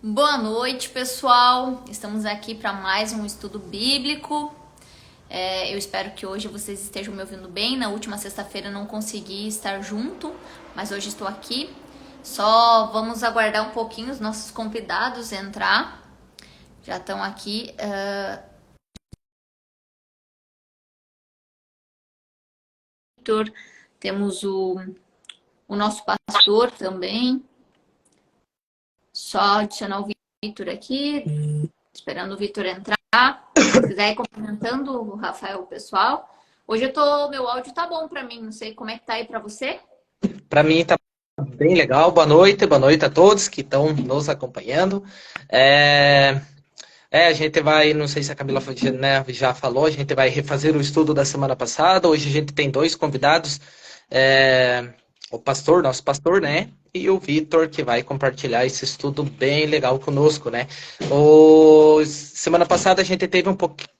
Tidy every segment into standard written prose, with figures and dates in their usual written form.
Boa noite, pessoal. Estamos aqui para mais um estudo bíblico. Eu espero que hoje vocês estejam me ouvindo bem. Na última sexta-feira não consegui estar junto, mas hoje estou aqui. Só vamos aguardar um pouquinho os nossos convidados entrar. Já estão aqui. Temos o nosso pastor também. Só adicionar o Vitor aqui. Esperando o Vitor entrar. Se quiser ir comentando, o Rafael, o pessoal. Hoje meu áudio tá bom para mim, não sei como é que tá aí para você. Para mim tá bem legal. Boa noite a todos que estão nos acompanhando. A gente vai, não sei se a Camila né, já falou, a gente vai refazer o estudo da semana passada. Hoje a gente tem dois convidados, o pastor, nosso pastor, né? E o Vitor, que vai compartilhar esse estudo bem legal conosco, né? Semana passada a gente teve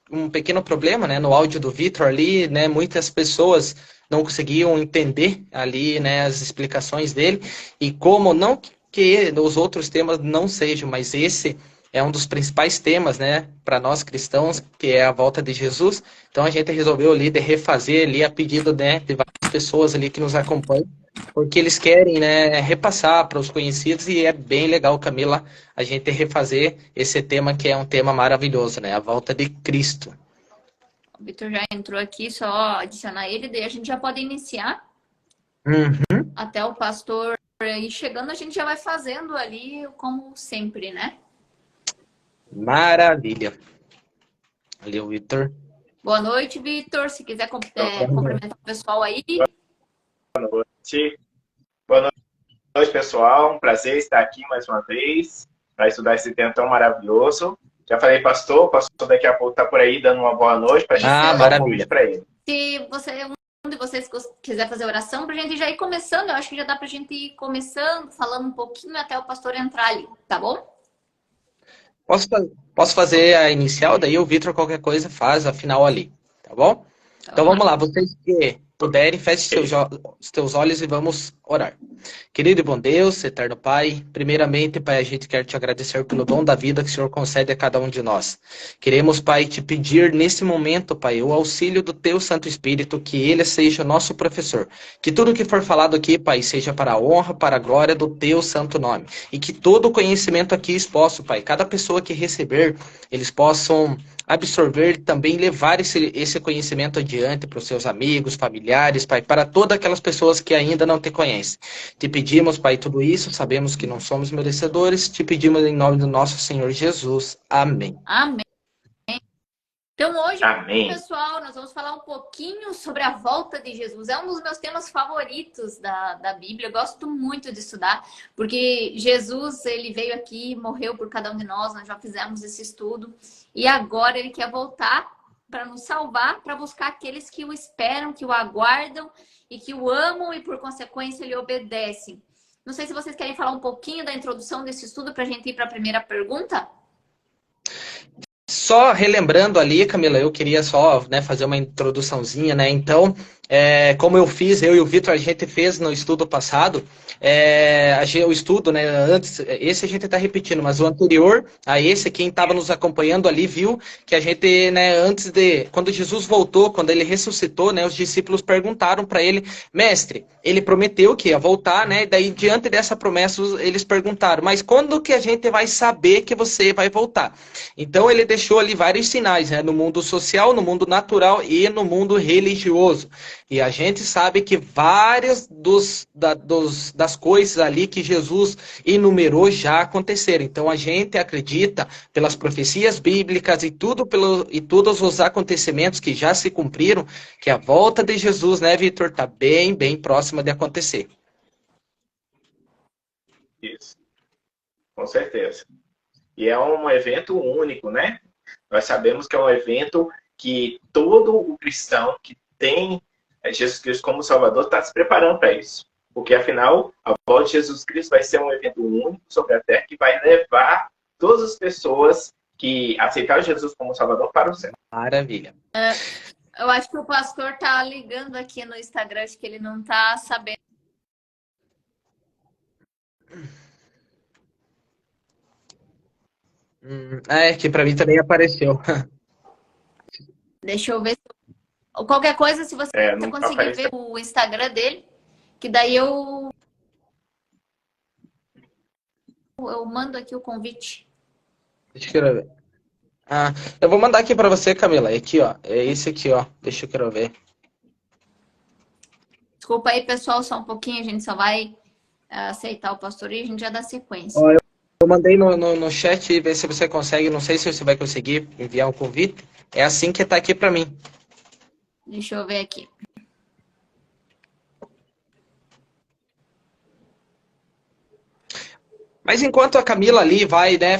um pequeno problema, né, no áudio do Vitor ali, né? Muitas pessoas não conseguiam entender ali, né, as explicações dele. E como não que os outros temas não sejam, mas esse é um dos principais temas, né, para nós cristãos, que é a volta de Jesus. Então a gente resolveu ali de refazer ali a pedido, né, de várias pessoas ali que nos acompanham, porque eles querem, né, repassar para os conhecidos e é bem legal, Camila, a gente refazer esse tema que é um tema maravilhoso, né, a volta de Cristo. O Vitor já entrou aqui, só adicionar ele, daí a gente já pode iniciar. Uhum. Até o pastor ir chegando, a gente já vai fazendo ali, como sempre, né? Maravilha. Ali o Vitor. Boa noite, Vitor. Se quiser cumprimentar o pessoal aí. Noite. Boa noite, pessoal. Um prazer estar aqui mais uma vez para estudar esse tema tão maravilhoso. Já falei, pastor, o pastor daqui a pouco está por aí dando uma boa noite para a gente dar um Maravilha. convite para ele. Se um de vocês quiser fazer oração, para a gente já ir começando, eu acho que já dá para a gente ir começando, falando um pouquinho até o pastor entrar ali, tá bom? Posso fazer a inicial, daí o Vitor qualquer coisa faz a final ali, tá bom? Então vamos lá, vocês que puderem, feche os teus olhos e vamos orar. Querido e bom Deus, eterno Pai, primeiramente, Pai, a gente quer te agradecer pelo dom da vida que o Senhor concede a cada um de nós. Queremos, Pai, te pedir nesse momento, Pai, o auxílio do teu Santo Espírito, que ele seja nosso professor. Que tudo que for falado aqui, Pai, seja para a honra, para a glória do teu santo nome. E que todo o conhecimento aqui exposto, Pai, cada pessoa que receber, eles possam absorver e também levar esse conhecimento adiante para os seus amigos, familiares, Pai, para todas aquelas pessoas que ainda não te conhecem. Te pedimos, Pai, tudo isso, sabemos que não somos merecedores, te pedimos em nome do nosso Senhor Jesus. Amém. Amém. Então hoje, Amém. pessoal, nós vamos falar um pouquinho sobre a volta de Jesus. É um dos meus temas favoritos da Bíblia. Eu gosto muito de estudar, porque Jesus, ele veio aqui, morreu por cada um de nós já fizemos esse estudo. E agora ele quer voltar para nos salvar, para buscar aqueles que o esperam, que o aguardam e que o amam e, por consequência, lhe obedecem. Não sei se vocês querem falar um pouquinho da introdução desse estudo para a gente ir para a primeira pergunta. Só relembrando ali, Camila, eu queria só, né, fazer uma introduçãozinha, né? Então, como eu e o Vitor, a gente fez no estudo passado, o estudo, né, antes, esse a gente está repetindo, mas o anterior a esse, quem estava nos acompanhando ali viu que a gente, né, quando Jesus voltou, quando ele ressuscitou, né, os discípulos perguntaram para ele, mestre, ele prometeu que ia voltar, né? E daí, diante dessa promessa, eles perguntaram, mas quando que a gente vai saber que você vai voltar? Então ele deixou ali vários sinais, né? No mundo social, no mundo natural e no mundo religioso. E a gente sabe que várias das coisas ali que Jesus enumerou já aconteceram. Então a gente acredita pelas profecias bíblicas e todos os acontecimentos que já se cumpriram, que a volta de Jesus, né, Vitor, está bem, bem próxima de acontecer. Isso, com certeza. E é um evento único, né? Nós sabemos que é um evento que todo o cristão que tem Jesus Cristo como Salvador está se preparando para isso. Porque, afinal, a volta de Jesus Cristo vai ser um evento único sobre a terra que vai levar todas as pessoas que aceitaram Jesus como Salvador para o céu. Maravilha. Eu acho que o pastor tá ligando aqui no Instagram, acho que ele não tá sabendo. É, que pra mim também apareceu. Deixa eu ver. Qualquer coisa, se você Não conseguir ver apareceu. o Instagram dele, que daí eu mando aqui o convite. Deixa eu ver. Ah, eu vou mandar aqui pra você, Camila. É aqui, ó. É esse aqui, ó. Deixa eu quero ver. Desculpa aí, pessoal, só um pouquinho, a gente só vai aceitar o pastoreio e a gente já dá sequência. Ó, eu mandei no chat e ver se você consegue. Não sei se você vai conseguir enviar um convite. É assim que tá aqui pra mim. Deixa eu ver aqui. Mas enquanto a Camila ali vai, né,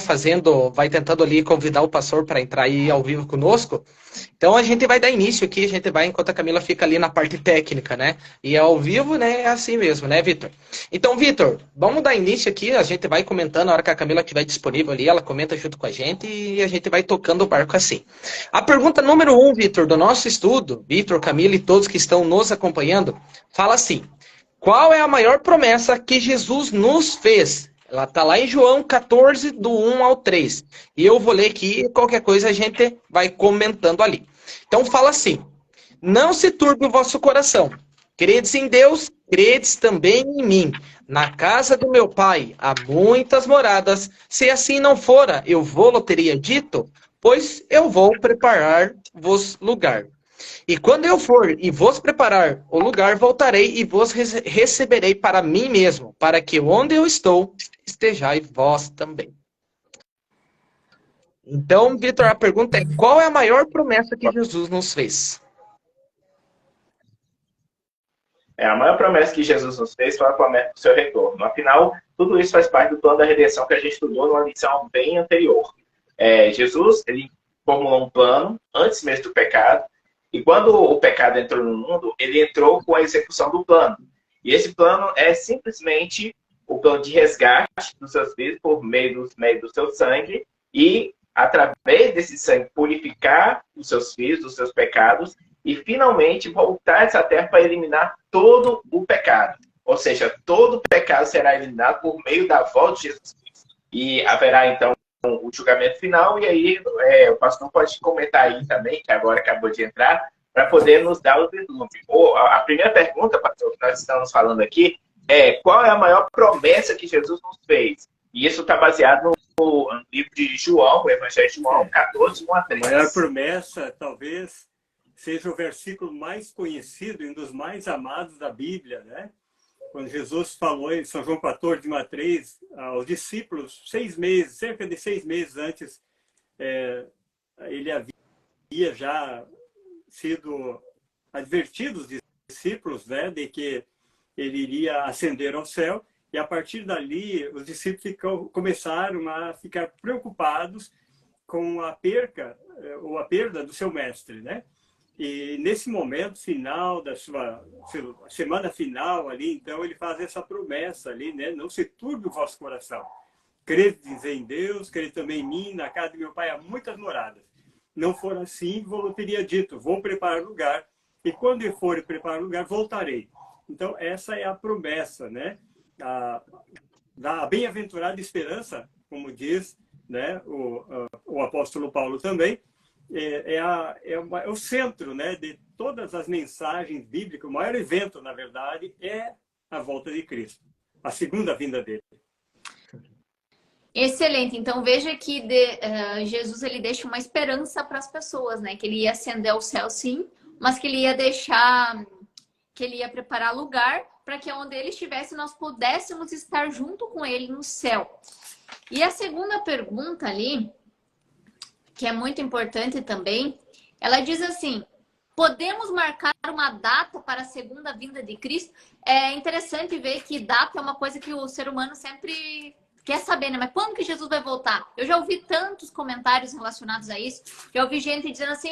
vai tentando ali convidar o pastor para entrar aí ao vivo conosco, então a gente vai dar início aqui, a gente vai enquanto a Camila fica ali na parte técnica, né? E ao vivo, né, é assim mesmo, né, Vitor? Então, Vitor, vamos dar início aqui, a gente vai comentando, a hora que a Camila estiver disponível ali, ela comenta junto com a gente e a gente vai tocando o barco assim. A pergunta número 1, Vitor, do nosso estudo, Vitor, Camila e todos que estão nos acompanhando, fala assim: qual é a maior promessa que Jesus nos fez? Ela está lá em João 14, do 1 ao 3. E eu vou ler aqui e qualquer coisa a gente vai comentando ali. Então fala assim: não se turbe o vosso coração. Credes em Deus, credes também em mim. Na casa do meu pai há muitas moradas. Se assim não fora, eu vou-lo teria dito, pois eu vou preparar-vos lugar. E quando eu for e vos preparar o lugar, voltarei e vos receberei para mim mesmo, para que onde eu estou, estejais vós também. Então, Vitor, a pergunta é: qual é a maior promessa que Jesus nos fez? A maior promessa que Jesus nos fez foi a promessa do seu retorno. Afinal, tudo isso faz parte do plano da redenção que a gente estudou numa lição bem anterior. Jesus, ele formulou um plano antes mesmo do pecado, e quando o pecado entrou no mundo, ele entrou com a execução do plano. E esse plano é simplesmente o plano de resgate dos seus filhos por meio do seu sangue e, através desse sangue, purificar os seus filhos dos seus pecados e, finalmente, voltar essa terra para eliminar todo o pecado. Ou seja, todo o pecado será eliminado por meio da volta de Jesus Cristo. E haverá, então, o julgamento final, e aí o pastor pode comentar aí também, que agora acabou de entrar, para poder nos dar o vislumbre. A primeira pergunta, pastor, que nós estamos falando aqui, é: qual é a maior promessa que Jesus nos fez? E isso está baseado no livro de João, o Evangelho de João 14, 1 a 3. A maior promessa, talvez, seja o versículo mais conhecido e um dos mais amados da Bíblia, né? Quando Jesus falou em São João 14, 1 a 3, aos discípulos, cerca de 6 meses antes, ele havia já sido advertido os discípulos, né, de que ele iria ascender ao céu, e a partir dali os discípulos começaram a ficar preocupados com a perda do seu mestre, né? E nesse momento final da sua semana final ali, então ele faz essa promessa ali, né? Não se turbe o vosso coração. Credes em Deus, credes também em mim, na casa de meu pai há muitas moradas. Não for assim, vou teria dito, vou preparar lugar, e quando eu for preparar lugar, voltarei. Então essa é a promessa, né? Da bem-aventurada esperança, como diz, né, o apóstolo Paulo também, é o centro, né, de todas as mensagens bíblicas. O maior evento, na verdade, é a volta de Cristo, a segunda vinda dele. Excelente. Então veja que Jesus ele deixa uma esperança para as pessoas, né? Que ele ia ascender ao céu, sim, mas que ele ia preparar lugar para que onde ele estivesse nós pudéssemos estar junto com ele no céu. E a segunda pergunta ali, que é muito importante também, ela diz assim: podemos marcar uma data para a segunda vinda de Cristo? É interessante ver que data é uma coisa que o ser humano sempre quer saber, né? Mas quando que Jesus vai voltar? Eu já ouvi tantos comentários relacionados a isso. Já ouvi gente dizendo assim: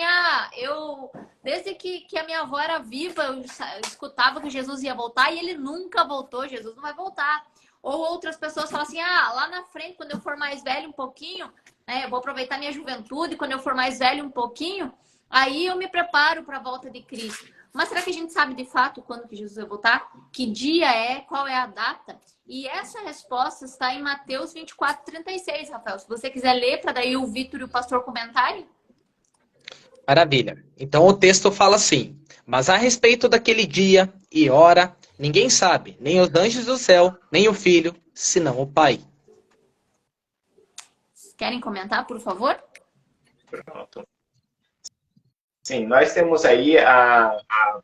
desde que a minha avó era viva, eu escutava que Jesus ia voltar e ele nunca voltou, Jesus não vai voltar. Ou outras pessoas falam assim: lá na frente, quando eu for mais velho um pouquinho, né, eu vou aproveitar minha juventude, quando eu for mais velho um pouquinho, aí eu me preparo para a volta de Cristo. Mas será que a gente sabe de fato quando que Jesus vai voltar? Que dia é? Qual é a data? E essa resposta está em Mateus 24:36, Rafael. Se você quiser ler, para daí o Vitor e o pastor comentarem. Maravilha. Então o texto fala assim: mas a respeito daquele dia e hora, ninguém sabe, nem os anjos do céu, nem o Filho, senão o Pai. Querem comentar, por favor? Pronto. Sim, nós temos aí a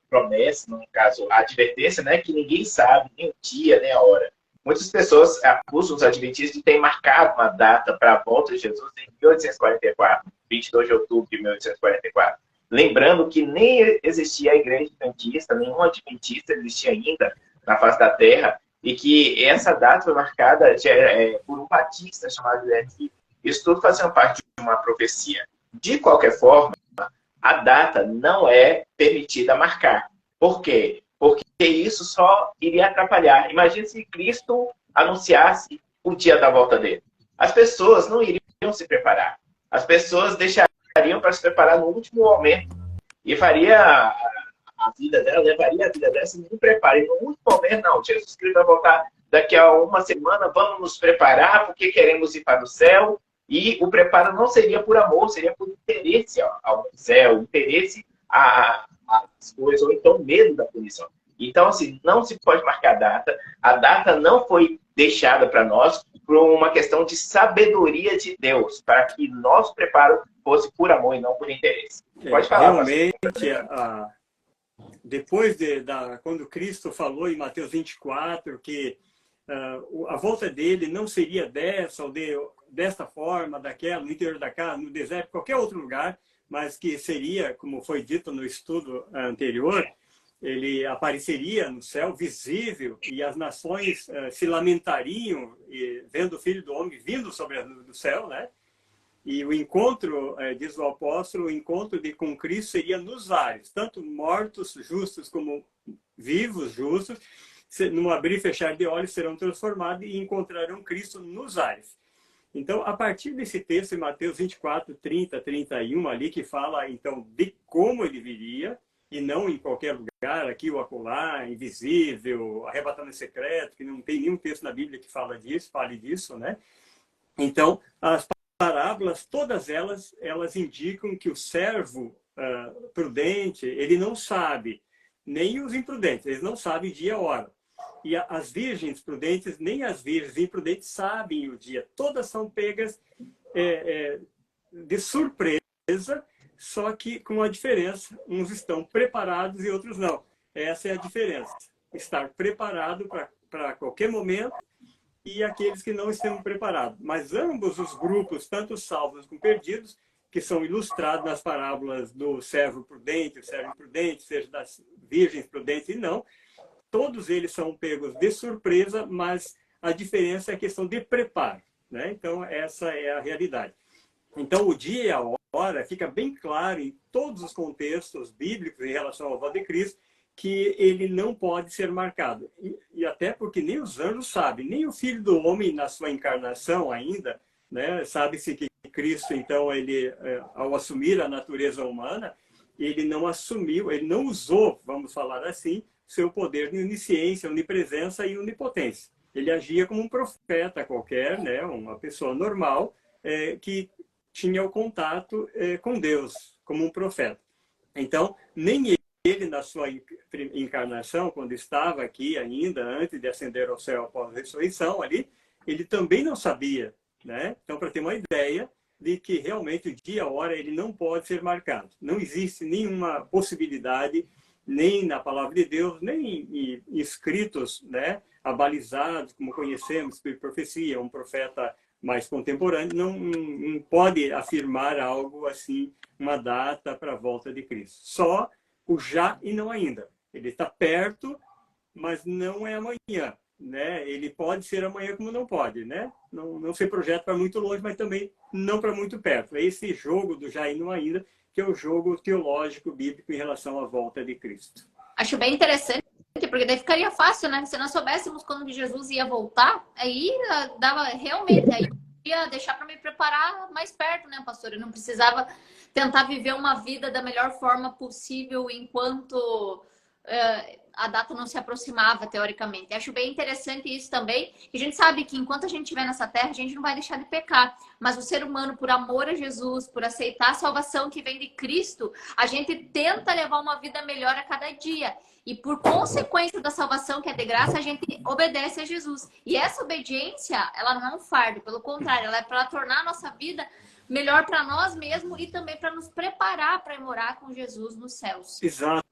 promessa, no caso, a advertência, né, que ninguém sabe nem o dia, nem a hora. Muitas pessoas acusam os adventistas de terem marcado uma data para a volta de Jesus em 1844, 22 de outubro de 1844. Lembrando que nem existia a igreja adventista, nenhum adventista existia ainda na face da terra, e que essa data foi marcada por um batista chamado Levi. Isso tudo fazia parte de uma profecia. De qualquer forma, a data não é permitida marcar. Por quê? Porque isso só iria atrapalhar. Imagina se Cristo anunciasse o dia da volta dele. As pessoas não iriam se preparar. As pessoas deixariam para se preparar no último momento. E faria a vida dela, levaria a vida dela sem nenhum preparo. E no último momento, não. Jesus Cristo vai voltar daqui a uma semana, vamos nos preparar porque queremos ir para o céu. E o preparo não seria por amor, seria por interesse ao céu, interesse às coisas, ou então medo da punição. Então, assim, não se pode marcar data. A data não foi deixada para nós por uma questão de sabedoria de Deus, para que nosso preparo fosse por amor e não por interesse. Pode falar. Realmente, depois quando Cristo falou em Mateus 24 que a volta dele não seria dessa ou desta forma, daquela, no interior da casa, no deserto, qualquer outro lugar, mas que seria, como foi dito no estudo anterior, ele apareceria no céu visível e as nações se lamentariam vendo o Filho do Homem vindo sobre a nuvem do céu, né? E o encontro, diz o apóstolo, o encontro com Cristo seria nos ares, tanto mortos justos como vivos justos, num abrir e fechar de olhos serão transformados e encontrarão Cristo nos ares. Então, a partir desse texto, em Mateus 24, 30, 31, ali, que fala, então, de como ele viria, e não em qualquer lugar, aqui ou acolá, invisível, arrebatamento secreto, que não tem nenhum texto na Bíblia que fale disso, né? Então, as parábolas, todas elas indicam que o servo prudente, ele não sabe, nem os imprudentes, eles não sabem dia e hora. E as virgens prudentes, nem as virgens imprudentes sabem o dia. Todas são pegas de surpresa, só que com a diferença. Uns estão preparados e outros não. Essa é a diferença. Estar preparado para qualquer momento e aqueles que não estão preparados. Mas ambos os grupos, tanto os salvos como perdidos, que são ilustrados nas parábolas do servo prudente, o servo imprudente, seja das virgens prudentes e não, todos eles são pegos de surpresa, mas a diferença é a questão de preparo, né? Então, essa é a realidade. Então, o dia e a hora fica bem claro em todos os contextos bíblicos em relação ao volta de Cristo que ele não pode ser marcado. E até porque nem os anjos sabem, nem o Filho do Homem, na sua encarnação ainda, né? Sabe-se que Cristo, então, ele, ao assumir a natureza humana, ele não assumiu, ele não usou, vamos falar assim, seu poder de onisciência, onipresença e onipotência. Ele agia como um profeta qualquer, né? Uma pessoa normal que tinha o contato com Deus, como um profeta. Então, nem ele, na sua encarnação, quando estava aqui ainda, antes de ascender ao céu após a ressurreição ali, ele também não sabia, né? Então, para ter uma ideia de que realmente o dia e a hora ele não pode ser marcado. Não existe nenhuma possibilidade nem na palavra de Deus, nem em escritos, né, abalizados, como conhecemos, por profecia, um profeta mais contemporâneo, não pode afirmar algo assim, uma data para a volta de Cristo. Só o já e não ainda. Ele está perto, mas não é amanhã, né? Ele pode ser amanhã como não pode, né? Não se projeta para muito longe, mas também não para muito perto. É esse jogo do já e não ainda, que é o jogo teológico bíblico em relação à volta de Cristo. Acho bem interessante, porque daí ficaria fácil, né? Se nós soubéssemos quando Jesus ia voltar, aí dava realmente, aí deixar para me preparar mais perto, né, pastor? Eu não precisava tentar viver uma vida da melhor forma possível enquanto a data não se aproximava, teoricamente. Acho bem interessante isso também. E a gente sabe que enquanto a gente estiver nessa terra, a gente não vai deixar de pecar. Mas o ser humano, por amor a Jesus, por aceitar a salvação que vem de Cristo, a gente tenta levar uma vida melhor a cada dia. E por consequência da salvação que é de graça, a gente obedece a Jesus. E essa obediência, ela não é um fardo. Pelo contrário, ela é para tornar a nossa vida melhor para nós mesmos e também para nos preparar para morar com Jesus nos céus. Exato,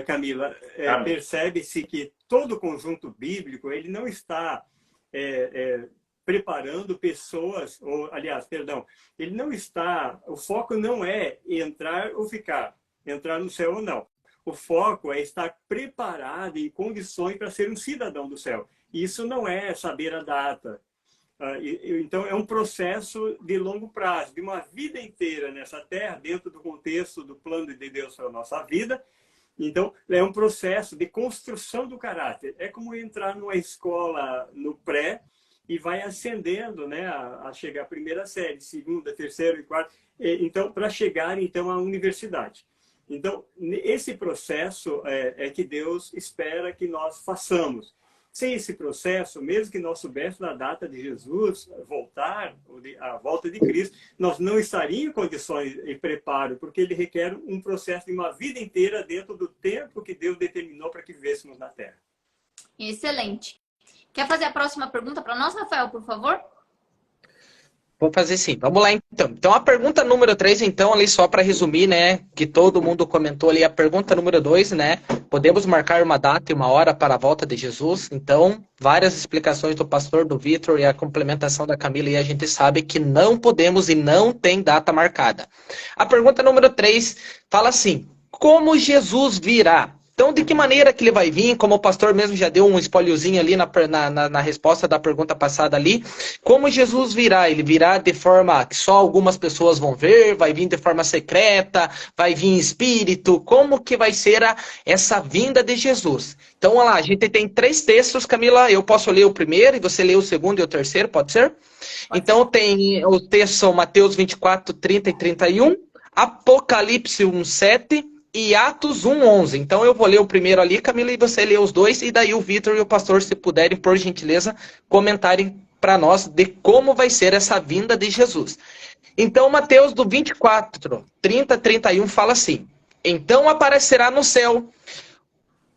Camila. Percebe-se que todo o conjunto bíblico, ele não está preparando pessoas, ele não está, o foco não é entrar ou ficar, entrar no céu ou não. O foco é estar preparado em condições para ser um cidadão do céu. Isso não é saber a data. Então, é um processo de longo prazo, de uma vida inteira nessa terra, dentro do contexto do plano de Deus para a nossa vida. Então, é um processo de construção do caráter. É como entrar numa escola no pré e vai ascendendo, né, a chegar à primeira série, segunda, terceira e quarta. Então, para chegar então à universidade. Então, esse processo é que Deus espera que nós façamos. Sem esse processo, mesmo que nós soubéssemos a data de Jesus voltar, a volta de Cristo, nós não estaríamos em condições e preparo, porque ele requer um processo de uma vida inteira dentro do tempo que Deus determinou para que vivêssemos na Terra. Excelente. Quer fazer a próxima pergunta para nós, Rafael, por favor? Vou fazer sim. Vamos lá, então. Então, a pergunta número 3, então, ali só para resumir, né, que todo mundo comentou ali, a pergunta número 2, né, podemos marcar uma data e uma hora para a volta de Jesus? Então, várias explicações do pastor, do Vitor e a complementação da Camila, e a gente sabe que não podemos e não tem data marcada. A pergunta número 3 fala assim, como Jesus virá? Então, de que maneira que ele vai vir? Como o pastor mesmo já deu um spoilerzinho ali na resposta da pergunta passada ali. Como Jesus virá? Ele virá de forma que só algumas pessoas vão ver? Vai vir de forma secreta? Vai vir em espírito? Como que vai ser essa vinda de Jesus? Então, olha lá, a gente tem 3 textos, Camila. Eu posso ler o primeiro e você lê o segundo e o terceiro, pode ser? Então, tem os textos são Mateus 24, 30 e 31, Apocalipse 1, 7... e Atos 1:11. Então eu vou ler o primeiro ali, Camila, e você lê os 2, e daí o Vitor e o pastor, se puderem, por gentileza, comentarem para nós de como vai ser essa vinda de Jesus. Então Mateus do 24, 30, 31 fala assim, então aparecerá no céu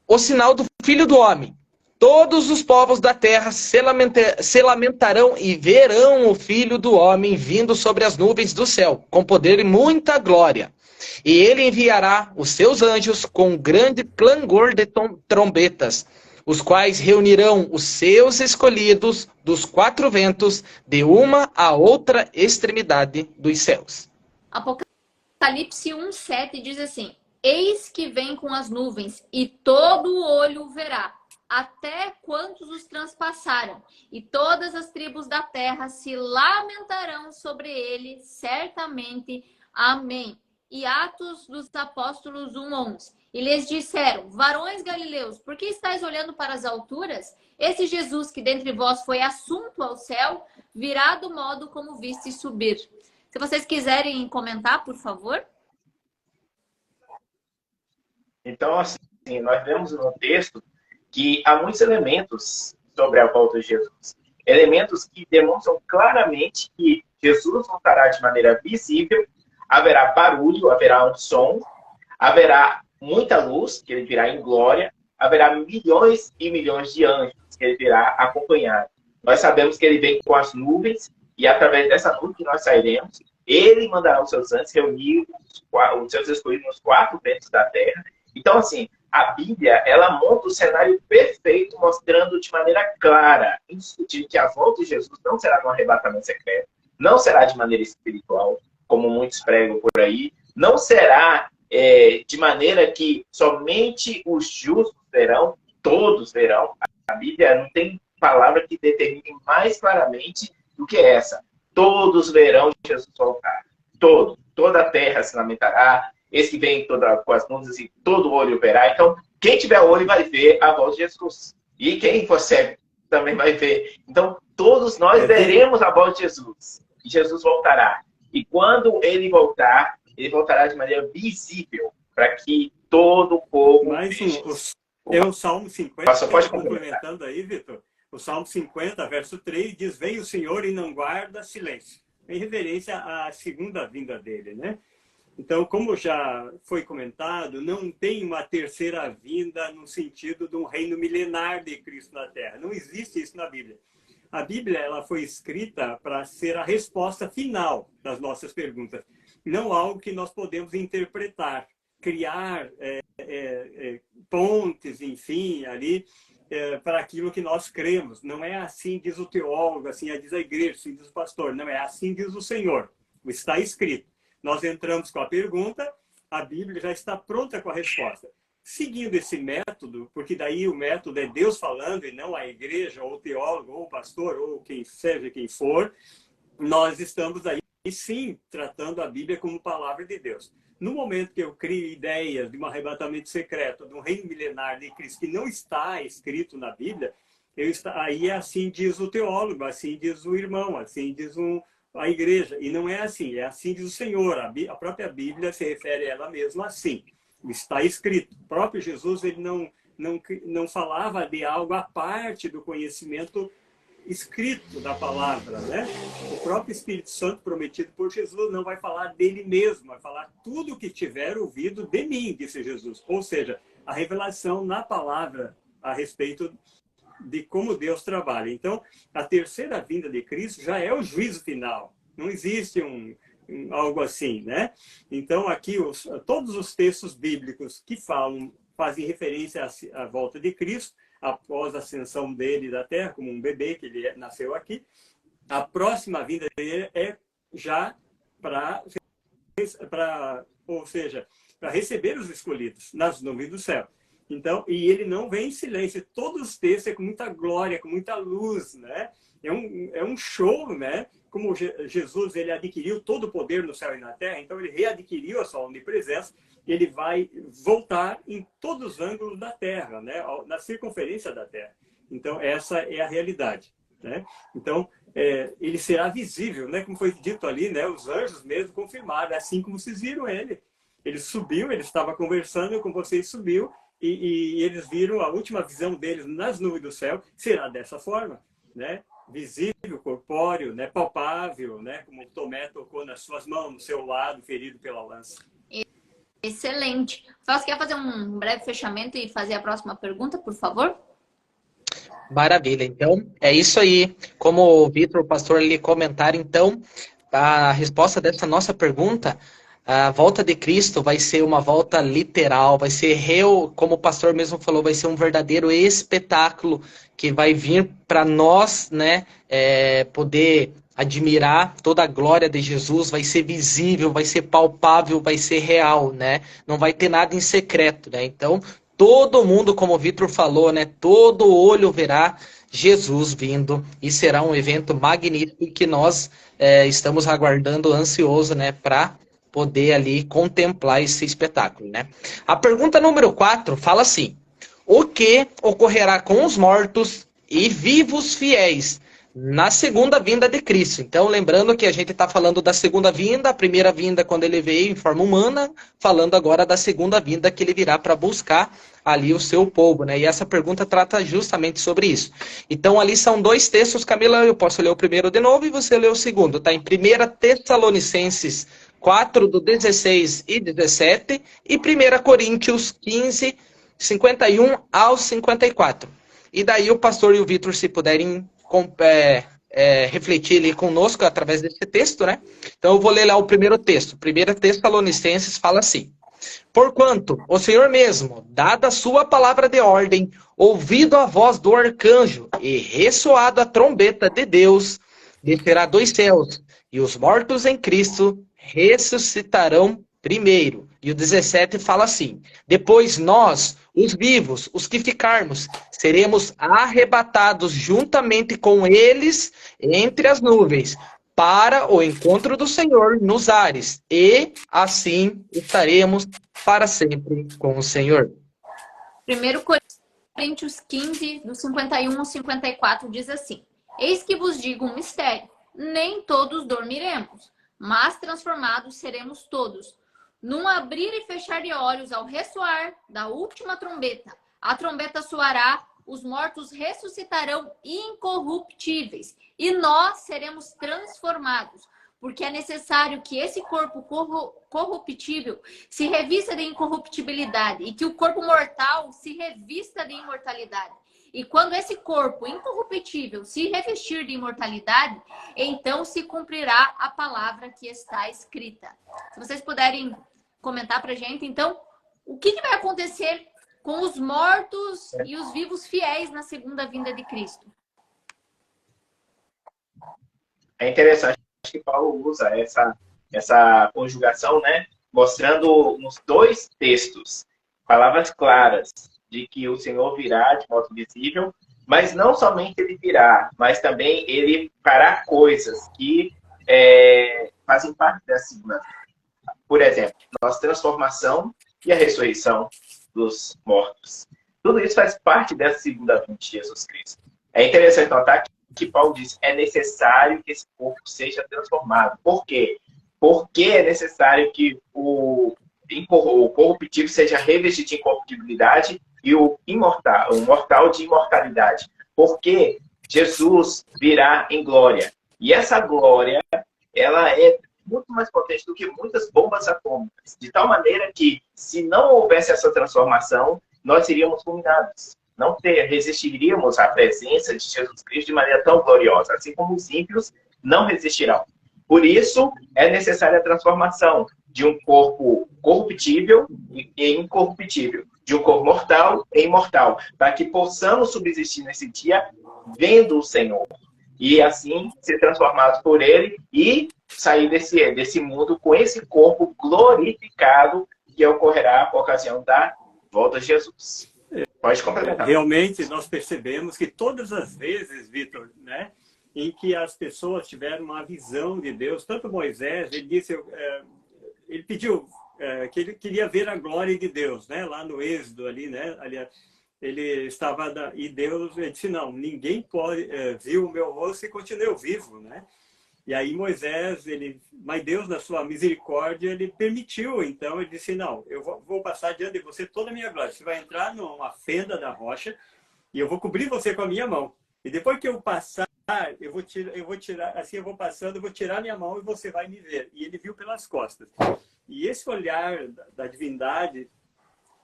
o sinal do Filho do Homem. Todos os povos da terra se lamentarão e verão o Filho do Homem vindo sobre as nuvens do céu, com poder e muita glória. E ele enviará os seus anjos com grande clangor de trombetas, os quais reunirão os seus escolhidos dos 4 ventos, de uma a outra extremidade dos céus. Apocalipse 1:7 diz assim, eis que vem com as nuvens, e todo olho o verá, até quantos os transpassaram, e todas as tribos da terra se lamentarão sobre ele, certamente. Amém. E Atos dos Apóstolos 1:11. E lhes disseram, varões galileus, por que estáis olhando para as alturas? Esse Jesus que dentre vós foi assunto ao céu, virá do modo como viste subir. Se vocês quiserem comentar, por favor. Então, assim, nós vemos no texto que há muitos elementos sobre a volta de Jesus. Elementos que demonstram claramente que Jesus voltará de maneira visível. Haverá barulho, haverá um som, haverá muita luz, que ele virá em glória, haverá milhões e milhões de anjos que ele virá acompanhar. Nós sabemos que ele vem com as nuvens, e através dessa nuvem que nós sairemos, ele mandará os seus anjos reunir os seus escolhidos nos 4 ventos da terra. Então, assim, a Bíblia, ela monta o cenário perfeito, mostrando de maneira clara, indiscutível, que a volta de Jesus não será num arrebatamento secreto, não será de maneira espiritual, como muitos pregam por aí, não será de maneira que somente os justos verão, todos verão. A Bíblia não tem palavra que determine mais claramente do que essa. Todos verão Jesus voltar. Toda a terra se lamentará, esse que vem com as nuvens e todo olho verá. Então, quem tiver olho vai ver a volta de Jesus. E quem for cego também vai ver. Então, todos nós veremos a volta de Jesus. E Jesus voltará. E quando ele voltará de maneira visível, para que todo o povo Mais veja. o Salmo 50, Pode complementando aí, Vitor. O Salmo 50, verso 3, diz: vem o Senhor e não guarda silêncio. Em referência à segunda vinda dele, né? Então, como já foi comentado, não tem uma terceira vinda no sentido de um reino milenar de Cristo na Terra. Não existe isso na Bíblia. A Bíblia ela foi escrita para ser a resposta final das nossas perguntas, não algo que nós podemos interpretar, criar pontes, enfim, ali para aquilo que nós cremos. Não é assim diz o teólogo, assim diz a igreja, assim diz o pastor. Não é assim diz o Senhor. Está escrito. Nós entramos com a pergunta, a Bíblia já está pronta com a resposta. Seguindo esse método, porque daí o método é Deus falando e não a igreja, ou o teólogo, ou o pastor, ou quem seja quem for, nós estamos aí, sim, tratando a Bíblia como palavra de Deus. No momento que eu crio ideias de um arrebatamento secreto, de um reino milenar de Cristo, que não está escrito na Bíblia, aí assim diz o teólogo, assim diz o irmão, assim diz a igreja. E não é assim diz o Senhor. A própria Bíblia se refere a ela mesma assim. Está escrito. O próprio Jesus ele não falava de algo à parte do conhecimento escrito da palavra, né? O próprio Espírito Santo prometido por Jesus não vai falar dele mesmo, vai falar tudo o que tiver ouvido de mim, disse Jesus. Ou seja, a revelação na palavra a respeito de como Deus trabalha. Então, a terceira vinda de Cristo já é o juízo final. Não existe algo assim, né? Então, aqui, todos os textos bíblicos que fazem referência à volta de Cristo, após a ascensão dele da terra, como um bebê, que ele nasceu aqui, a próxima vinda dele é já ou seja, para receber os escolhidos nas nuvens do céu. Então, e ele não vem em silêncio. Todos os textos é com muita glória, com muita luz, né? É um show, né? Como Jesus ele adquiriu todo o poder no céu e na terra, então ele readquiriu a sua omnipresença. Ele vai voltar em todos os ângulos da terra, né? Na circunferência da terra. Então, essa é a realidade, né? Então, ele será visível, né? Como foi dito ali, né? Os anjos mesmo confirmaram, assim como vocês viram ele. Ele subiu, ele estava conversando com vocês, subiu, e eles viram a última visão deles nas nuvens do céu, será dessa forma, né? Visível, corpóreo, né? Palpável, né? Como Tomé tocou nas suas mãos, no seu lado, ferido pela lança. Excelente. Você quer fazer um breve fechamento e fazer a próxima pergunta, por favor? Maravilha. Então, é isso aí. Como o Vitor, o pastor, lhe comentaram, então, a resposta dessa nossa pergunta, a volta de Cristo vai ser uma volta literal, vai ser como o pastor mesmo falou, vai ser um verdadeiro espetáculo que vai vir para nós, né, poder admirar toda a glória de Jesus, vai ser visível, vai ser palpável, vai ser real, né? Não vai ter nada em secreto, né? Então, todo mundo, como o Vitor falou, né, todo olho verá Jesus vindo e será um evento magnífico que nós estamos aguardando ansioso, né, para poder ali contemplar esse espetáculo, né? A pergunta número 4 fala assim: o que ocorrerá com os mortos e vivos fiéis na segunda vinda de Cristo? Então, lembrando que a gente está falando da segunda vinda, a primeira vinda quando ele veio em forma humana, falando agora da segunda vinda que ele virá para buscar ali o seu povo, né? E essa pergunta trata justamente sobre isso. Então, ali são dois textos, Camila, eu posso ler o primeiro de novo e você lê o segundo, tá? Em 1 Tessalonicenses 4, do 16 e 17, e 1 Coríntios 15, 51 ao 54. E daí o pastor e o Vitor, se puderem refletir ali conosco através desse texto, né? Então eu vou ler lá o primeiro texto. 1 Tessalonicenses fala assim: porquanto o Senhor mesmo, dada a sua palavra de ordem, ouvido a voz do arcanjo e ressoado a trombeta de Deus, descerá dos céus, e os mortos em Cristo ressuscitarão primeiro. E o 17 fala assim: depois nós, os vivos, os que ficarmos, seremos arrebatados juntamente com eles entre as nuvens, para o encontro do Senhor nos ares, e assim estaremos para sempre com o Senhor. 1 Coríntios 15, do 51 ao 54, diz assim: Eis que vos digo um mistério, nem todos dormiremos, mas transformados seremos todos. Num abrir e fechar de olhos, ao ressoar da última trombeta, a trombeta soará, os mortos ressuscitarão incorruptíveis, e nós seremos transformados. Porque é necessário que esse corpo corruptível se revista de incorruptibilidade e que o corpo mortal se revista de imortalidade. E quando esse corpo incorruptível se revestir de imortalidade, então se cumprirá a palavra que está escrita. Se vocês puderem comentar para a gente, então, o que vai acontecer com os mortos e os vivos fiéis na segunda vinda de Cristo? É interessante que Paulo usa essa conjugação, né? Mostrando nos dois textos palavras claras de que o Senhor virá de modo visível, mas não somente ele virá, mas também ele fará coisas que fazem parte da segunda. Por exemplo, nossa transformação e a ressurreição dos mortos. Tudo isso faz parte dessa segunda vinda de Jesus Cristo. É interessante notar que Paulo diz, é necessário que esse corpo seja transformado. Por quê? Porque é necessário que o corruptível seja revestido de incorruptibilidade e o mortal de imortalidade. Porque Jesus virá em glória. E essa glória, ela é muito mais potente do que muitas bombas atômicas. De tal maneira que, se não houvesse essa transformação, nós seríamos fulminados. Não resistiríamos à presença de Jesus Cristo de maneira tão gloriosa, assim como os ímpios não resistirão. Por isso, é necessária a transformação de um corpo corruptível e incorruptível, de um corpo mortal e imortal, para que possamos subsistir nesse dia vendo o Senhor. E assim, ser transformados por Ele e sair desse mundo com esse corpo glorificado que ocorrerá por ocasião da volta de Jesus. Pode complementar. Realmente, nós percebemos que todas as vezes, Vitor, né, em que as pessoas tiveram uma visão de Deus, tanto Moisés, ele disse, ele pediu que ele queria ver a glória de Deus, né, lá no Êxodo, ali, né, aliás, ele estava, e Deus, ele disse, não, ninguém pode ver o meu rosto e continuar vivo, né? E aí Moisés, mas Deus, na sua misericórdia, ele permitiu. Então ele disse, não, eu vou passar diante de você toda a minha glória. Você vai entrar numa fenda da rocha e eu vou cobrir você com a minha mão. E depois que eu passar, eu vou tirar, assim eu vou passando, eu vou tirar minha mão e você vai me ver. E ele viu pelas costas. E esse olhar da divindade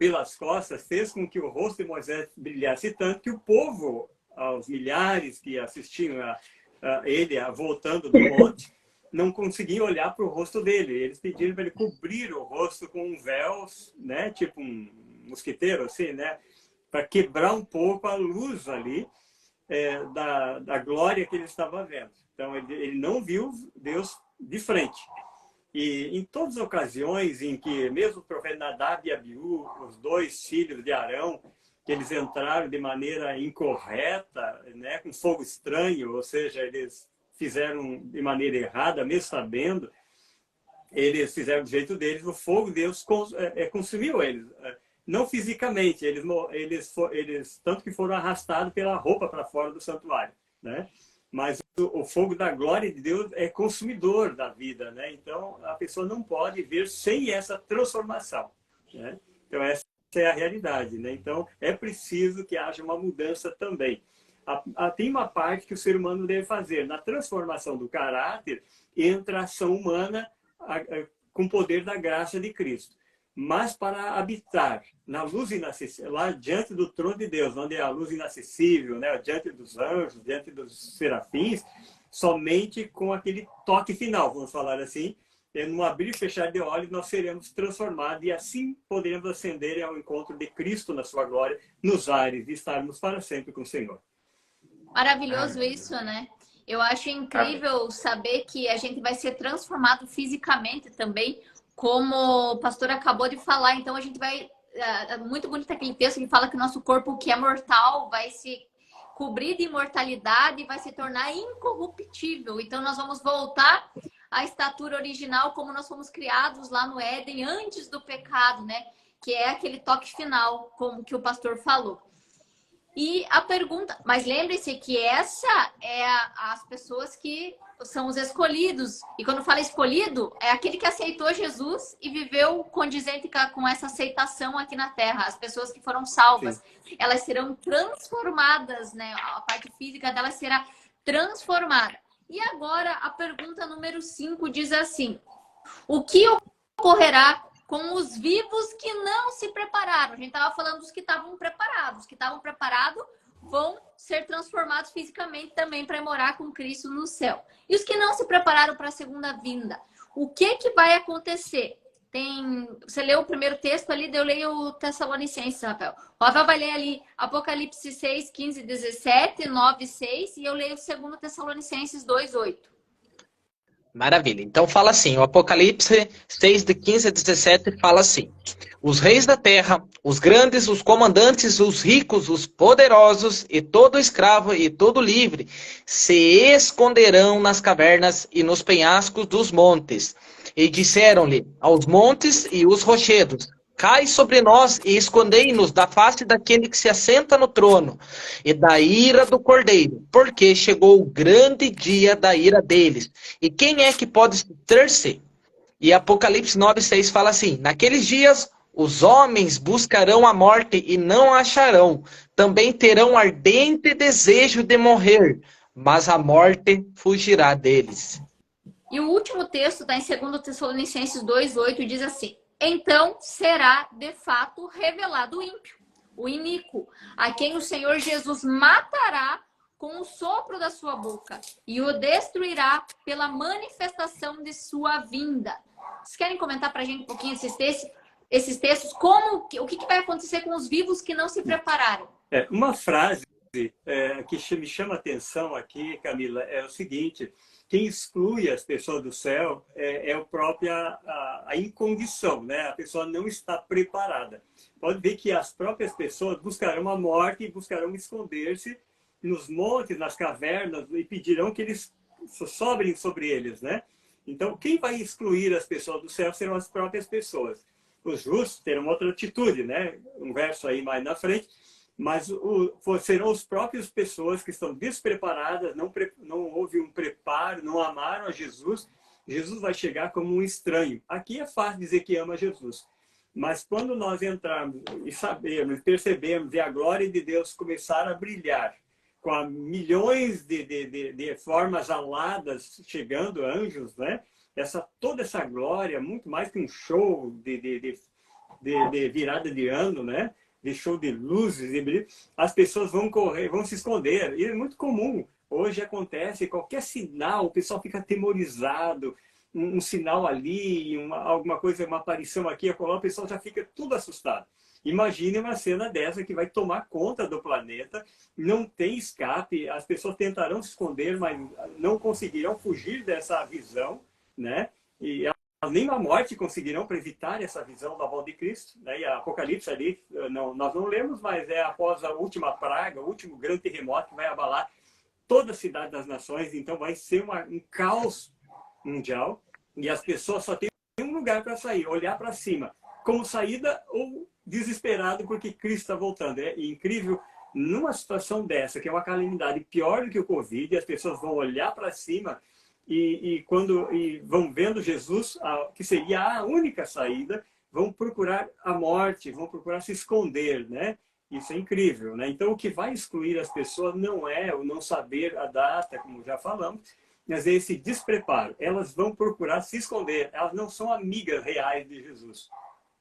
pelas costas fez com que o rosto de Moisés brilhasse tanto que o povo, aos milhares que assistiam ele voltando do monte, não conseguiam olhar para o rosto dele. Eles pediram para ele cobrir o rosto com um véu, né, tipo um mosquiteiro, assim, né, para quebrar um pouco a luz ali da glória que ele estava vendo. Então, ele não viu Deus de frente. E em todas as ocasiões em que, mesmo o profeta Nadab e Abiú, os dois filhos de Arão, que eles entraram de maneira incorreta, né, com fogo estranho, ou seja, eles fizeram de maneira errada, mesmo sabendo, eles fizeram do jeito deles, o fogo de Deus consumiu eles. Não fisicamente, eles tanto que foram arrastados pela roupa para fora do santuário, né? Mas o fogo da glória de Deus é consumidor da vida, né? Então, a pessoa não pode ver sem essa transformação, né? Então, essa é a realidade, né? Então, é preciso que haja uma mudança também. Tem uma parte que o ser humano deve fazer. Na transformação do caráter, entra a ação humana com o poder da graça de Cristo. Mas para habitar na luz inacessível, lá diante do trono de Deus, onde é a luz inacessível, né? Diante dos anjos, diante dos serafins, somente com aquele toque final, vamos falar assim, no abrir e fechar de olhos, nós seremos transformados e assim poderemos ascender ao encontro de Cristo na sua glória, nos ares, e estarmos para sempre com o Senhor. Maravilhoso isso, né? Eu acho incrível saber que a gente vai ser transformado fisicamente também, como o pastor acabou de falar. Então, a gente vai... muito bonito aquele texto que fala que o nosso corpo, que é mortal, vai se cobrir de imortalidade e vai se tornar incorruptível. Então, nós vamos voltar à estatura original, como nós fomos criados lá no Éden, antes do pecado, né? Que é aquele toque final, como que o pastor falou. E a pergunta, mas lembre-se que essa é as pessoas que são os escolhidos. E quando fala escolhido, é aquele que aceitou Jesus e viveu condizente com essa aceitação aqui na Terra. As pessoas que foram salvas, sim, elas serão transformadas, né? A parte física delas será transformada. E agora a pergunta número 5 diz assim: o que ocorrerá com os vivos que não se prepararam? A gente estava falando dos que estavam preparados. Os que estavam preparados vão ser transformados fisicamente também para morar com Cristo no céu. E os que não se prepararam para a segunda vinda? O que vai acontecer? Você leu o primeiro texto ali, eu leio o Tessalonicenses, Rafael. O Rafael vai ler ali Apocalipse 6, 15, 17, 9, 6, e eu leio o segundo Tessalonicenses 2, 8. Maravilha. Então fala assim, o Apocalipse 6, de 15 a 17, fala assim: os reis da terra, os grandes, os comandantes, os ricos, os poderosos, e todo escravo e todo livre, se esconderão nas cavernas e nos penhascos dos montes. E disseram-lhe aos montes e os rochedos: cai sobre nós e escondei-nos da face daquele que se assenta no trono e da ira do Cordeiro, porque chegou o grande dia da ira deles. E quem é que pode ter-se? E Apocalipse 9:6 fala assim: naqueles dias os homens buscarão a morte e não a acharão. Também terão ardente desejo de morrer, mas a morte fugirá deles. E o último texto está em 2 Tessalonicenses 2:8 e diz assim: então será de fato revelado o ímpio, o iníquo, a quem o Senhor Jesus matará com o sopro da sua boca e o destruirá pela manifestação de sua vinda. Vocês querem comentar para a gente um pouquinho esses textos? O que vai acontecer com os vivos que não se prepararam? Uma frase que me chama a atenção aqui, Camila, é o seguinte: quem exclui as pessoas do céu é a própria a incondição, né? A pessoa não está preparada. Pode ver que as próprias pessoas buscarão a morte e buscarão esconder-se nos montes, nas cavernas, e pedirão que eles sobrem sobre eles, né? Então, quem vai excluir as pessoas do céu serão as próprias pessoas. Os justos terão outra atitude, né? Um verso aí mais na frente. Mas serão as próprias pessoas que estão despreparadas, não houve um preparo, não amaram a Jesus. Jesus vai chegar como um estranho. Aqui é fácil dizer que ama Jesus. Mas quando nós entrarmos e sabermos, percebemos, e a glória de Deus começar a brilhar, com milhões de formas aladas chegando, anjos, né? Toda essa glória, muito mais que um show de virada de ano, né? De show de luzes, as pessoas vão correr, vão se esconder. E é muito comum. Hoje acontece, qualquer sinal, o pessoal fica atemorizado. Um sinal ali, alguma coisa, uma aparição aqui, o pessoal já fica tudo assustado. Imagine uma cena dessa que vai tomar conta do planeta, não tem escape, as pessoas tentarão se esconder, mas não conseguirão fugir dessa visão, né? E nem a morte conseguirão para evitar essa visão da volta de Cristo, né? E a Apocalipse ali, nós não lemos, mas é após a última praga, o último grande terremoto que vai abalar toda a cidade das nações. Então vai ser um caos mundial e as pessoas só têm um lugar para sair, olhar para cima, como saída ou desesperado porque Cristo está voltando. É incrível, numa situação dessa, que é uma calamidade pior do que o Covid, as pessoas vão olhar para cima e vão vendo Jesus, que seria a única saída, vão procurar a morte, vão procurar se esconder, né? Isso é incrível, né? Então, o que vai excluir as pessoas não é o não saber a data, como já falamos, mas é esse despreparo. Elas vão procurar se esconder, elas não são amigas reais de Jesus,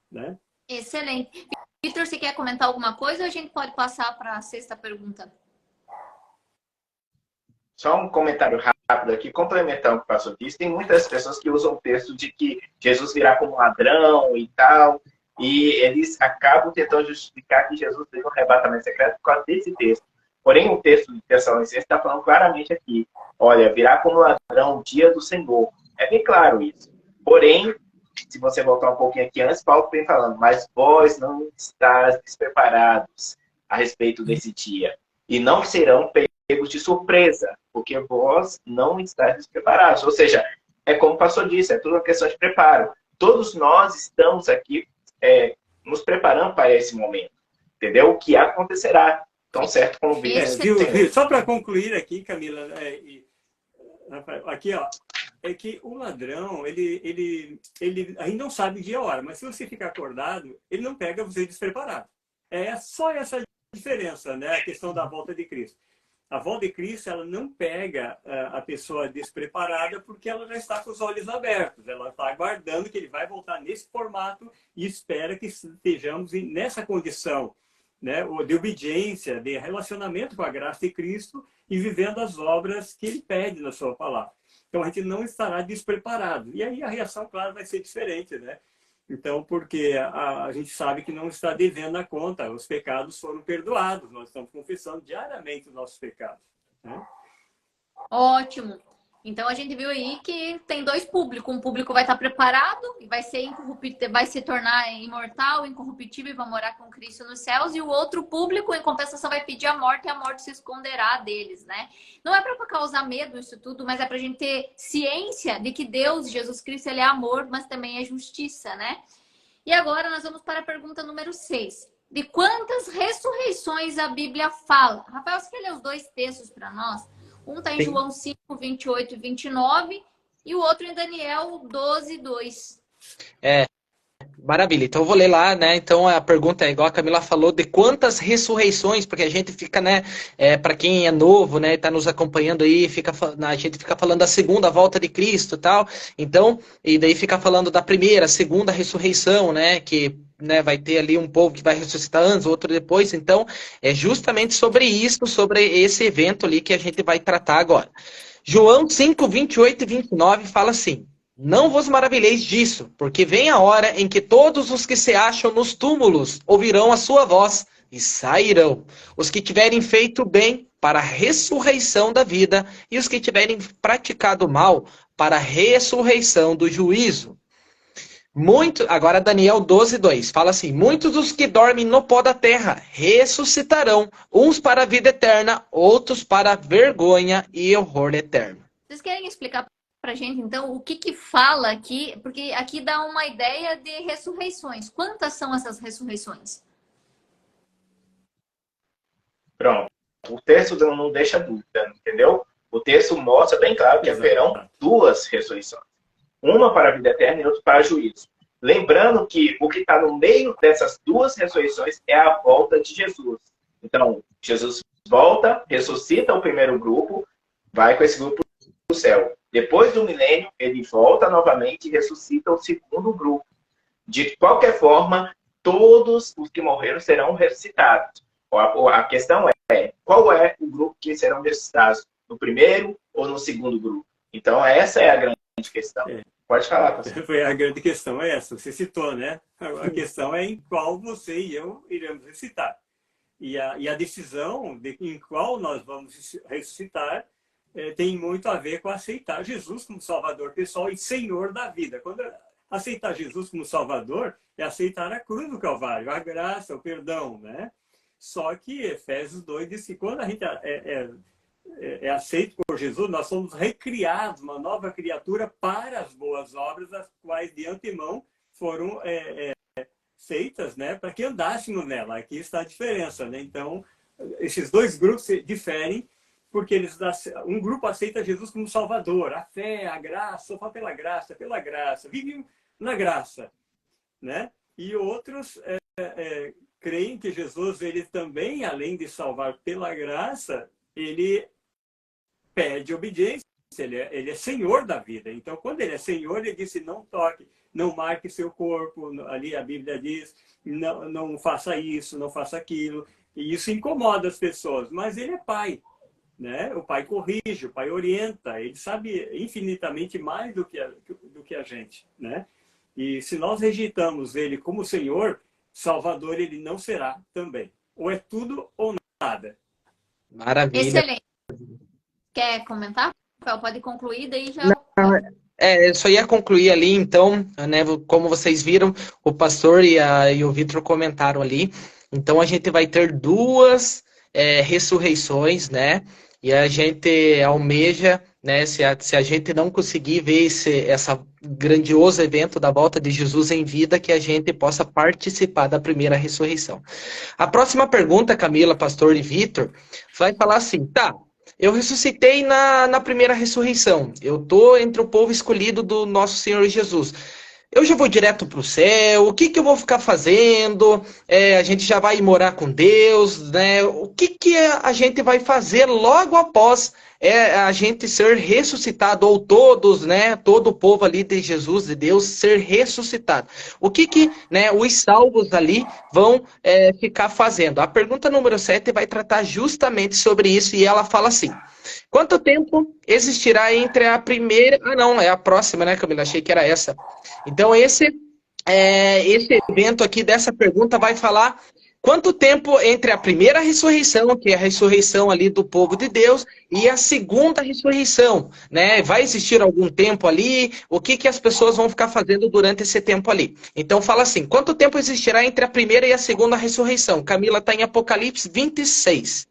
né? Excelente. Vitor, você quer comentar alguma coisa ou a gente pode passar para a sexta pergunta? Só um comentário rápido aqui, complementando o que o pastor disse. Tem muitas pessoas que usam o texto de que Jesus virá como ladrão e tal, e eles acabam tentando justificar que Jesus teve um arrebatamento secreto por causa desse texto. Porém, o texto de Tessalonicenses está falando claramente aqui: olha, virá como ladrão o dia do Senhor. É bem claro isso. Porém, se você voltar um pouquinho aqui antes, Paulo vem falando: mas vós não estáis despreparados a respeito desse dia, e não serão pegos de surpresa, porque vós não estáis despreparados. Ou seja, é como o pastor disse, é tudo uma questão de preparo. Todos nós estamos aqui nos preparando para esse momento. Entendeu? O que acontecerá. tão certo como o Vitor. Viu? Só para concluir aqui, Camila, Rafael, aqui, ó, é que o ladrão, ele ainda não sabe dia e hora, mas se você ficar acordado, ele não pega você despreparado. É só essa diferença, né? A questão da volta de Cristo. A volta de Cristo, ela não pega a pessoa despreparada porque ela já está com os olhos abertos. Ela está aguardando que ele vai voltar nesse formato e espera que estejamos nessa condição, né, de obediência, de relacionamento com a graça de Cristo e vivendo as obras que ele pede na sua palavra. Então, a gente não estará despreparado. E aí a reação, claro, vai ser diferente, né? Então, porque a gente sabe que não está devendo a conta, os pecados foram perdoados, nós estamos confessando diariamente os nossos pecados, né? Ótimo. Então a gente viu aí que tem dois públicos. Um público vai estar preparado e vai ser incorruptível, vai se tornar imortal, incorruptível e vai morar com Cristo nos céus. E o outro público, em compensação, vai pedir a morte e a morte se esconderá deles, né? Não é para causar medo isso tudo, mas é para a gente ter ciência de que Deus, Jesus Cristo, ele é amor, mas também é justiça, né? E agora nós vamos para a pergunta número 6. De quantas ressurreições a Bíblia fala? Rafael, você quer ler os dois textos para nós? Um está em João 5, 28 e 29 e o outro em Daniel 12, 2. Maravilha, então eu vou ler lá, né? Então a pergunta é igual a Camila falou, de quantas ressurreições, porque a gente fica, né, para quem é novo, né, tá nos acompanhando aí, a gente fica falando da segunda volta de Cristo e tal, então, e daí fica falando da primeira, segunda ressurreição, né, que, né, vai ter ali um povo que vai ressuscitar antes, outro depois, então é justamente sobre isso, sobre esse evento ali que a gente vai tratar agora. João 5, 28 e 29 fala assim: não vos maravilheis disso, porque vem a hora em que todos os que se acham nos túmulos ouvirão a sua voz e sairão. Os que tiverem feito bem para a ressurreição da vida e os que tiverem praticado mal para a ressurreição do juízo. Agora Daniel 12, 2 fala assim: muitos dos que dormem no pó da terra ressuscitarão, uns para a vida eterna, outros para a vergonha e horror eterno. Vocês querem explicar pra gente, então, o que fala aqui? Porque aqui dá uma ideia de ressurreições. Quantas são essas ressurreições? Pronto. O texto não deixa dúvida, entendeu? O texto mostra bem claro que haverão duas ressurreições. Uma para a vida eterna e outra para o juízo. Lembrando que o que está no meio dessas duas ressurreições é a volta de Jesus. Então, Jesus volta, ressuscita o primeiro grupo, vai com esse grupo para o céu. Depois do milênio, ele volta novamente e ressuscita o segundo grupo. De qualquer forma, todos os que morreram serão ressuscitados. A questão é, qual é o grupo que serão ressuscitados? No primeiro ou no segundo grupo? Então, essa é a grande questão. Pode falar, pastor. Foi a grande questão é essa, você citou, né? A questão é em qual você e eu iremos ressuscitar. E a decisão de em qual nós vamos ressuscitar tem muito a ver com aceitar Jesus como Salvador pessoal e Senhor da vida. Quando aceitar Jesus como Salvador é aceitar a cruz do Calvário, a graça, o perdão, né? Só que Efésios 2 diz que quando a gente é aceito por Jesus, nós somos recriados, uma nova criatura para as boas obras, as quais de antemão foram feitas, né, para que andássemos nela. Aqui está a diferença, né? Então, esses dois grupos diferem porque um grupo aceita Jesus como Salvador, a fé, a graça, só pela graça, vivem na graça, né? E outros creem que Jesus, ele também, além de salvar pela graça, ele pede obediência, ele é Senhor da vida. Então, quando ele é Senhor, ele disse: não toque, não marque seu corpo. Ali a Bíblia diz: não faça isso, não faça aquilo. E isso incomoda as pessoas. Mas ele é Pai, né? O Pai corrige, o Pai orienta. Ele sabe infinitamente mais do que a gente, né? E se nós rejeitamos ele como Senhor, Salvador ele não será também. Ou é tudo ou nada. Maravilha. Excelente. Quer comentar? Pode concluir, daí já... Eu só ia concluir ali, então, né, como vocês viram, o pastor e o Vitor comentaram ali. Então, a gente vai ter duas ressurreições, né? E a gente almeja, né? Se a gente não conseguir ver essa grandioso evento da volta de Jesus em vida, que a gente possa participar da primeira ressurreição. A próxima pergunta, Camila, Pastor e Vitor, vai falar assim, tá, eu ressuscitei na primeira ressurreição, eu tô entre o povo escolhido do nosso Senhor Jesus. Eu já vou direto para o céu, o que que eu vou ficar fazendo? A gente já vai morar com Deus, né? O que que a gente vai fazer logo após a gente ser ressuscitado, ou todos, né? Todo o povo ali de Jesus, de Deus, ser ressuscitado. O que que, né, os salvos ali vão ficar fazendo? A pergunta número 7 vai tratar justamente sobre isso, e ela fala assim: quanto tempo existirá entre a primeira... Ah, não, é a próxima, né, Camila? Achei que era essa. Então, esse evento aqui dessa pergunta vai falar quanto tempo entre a primeira ressurreição, que é a ressurreição ali do povo de Deus, e a segunda ressurreição, né? Vai existir algum tempo ali? O que que as pessoas vão ficar fazendo durante esse tempo ali? Então, fala assim, quanto tempo existirá entre a primeira e a segunda ressurreição? Camila está em Apocalipse 26.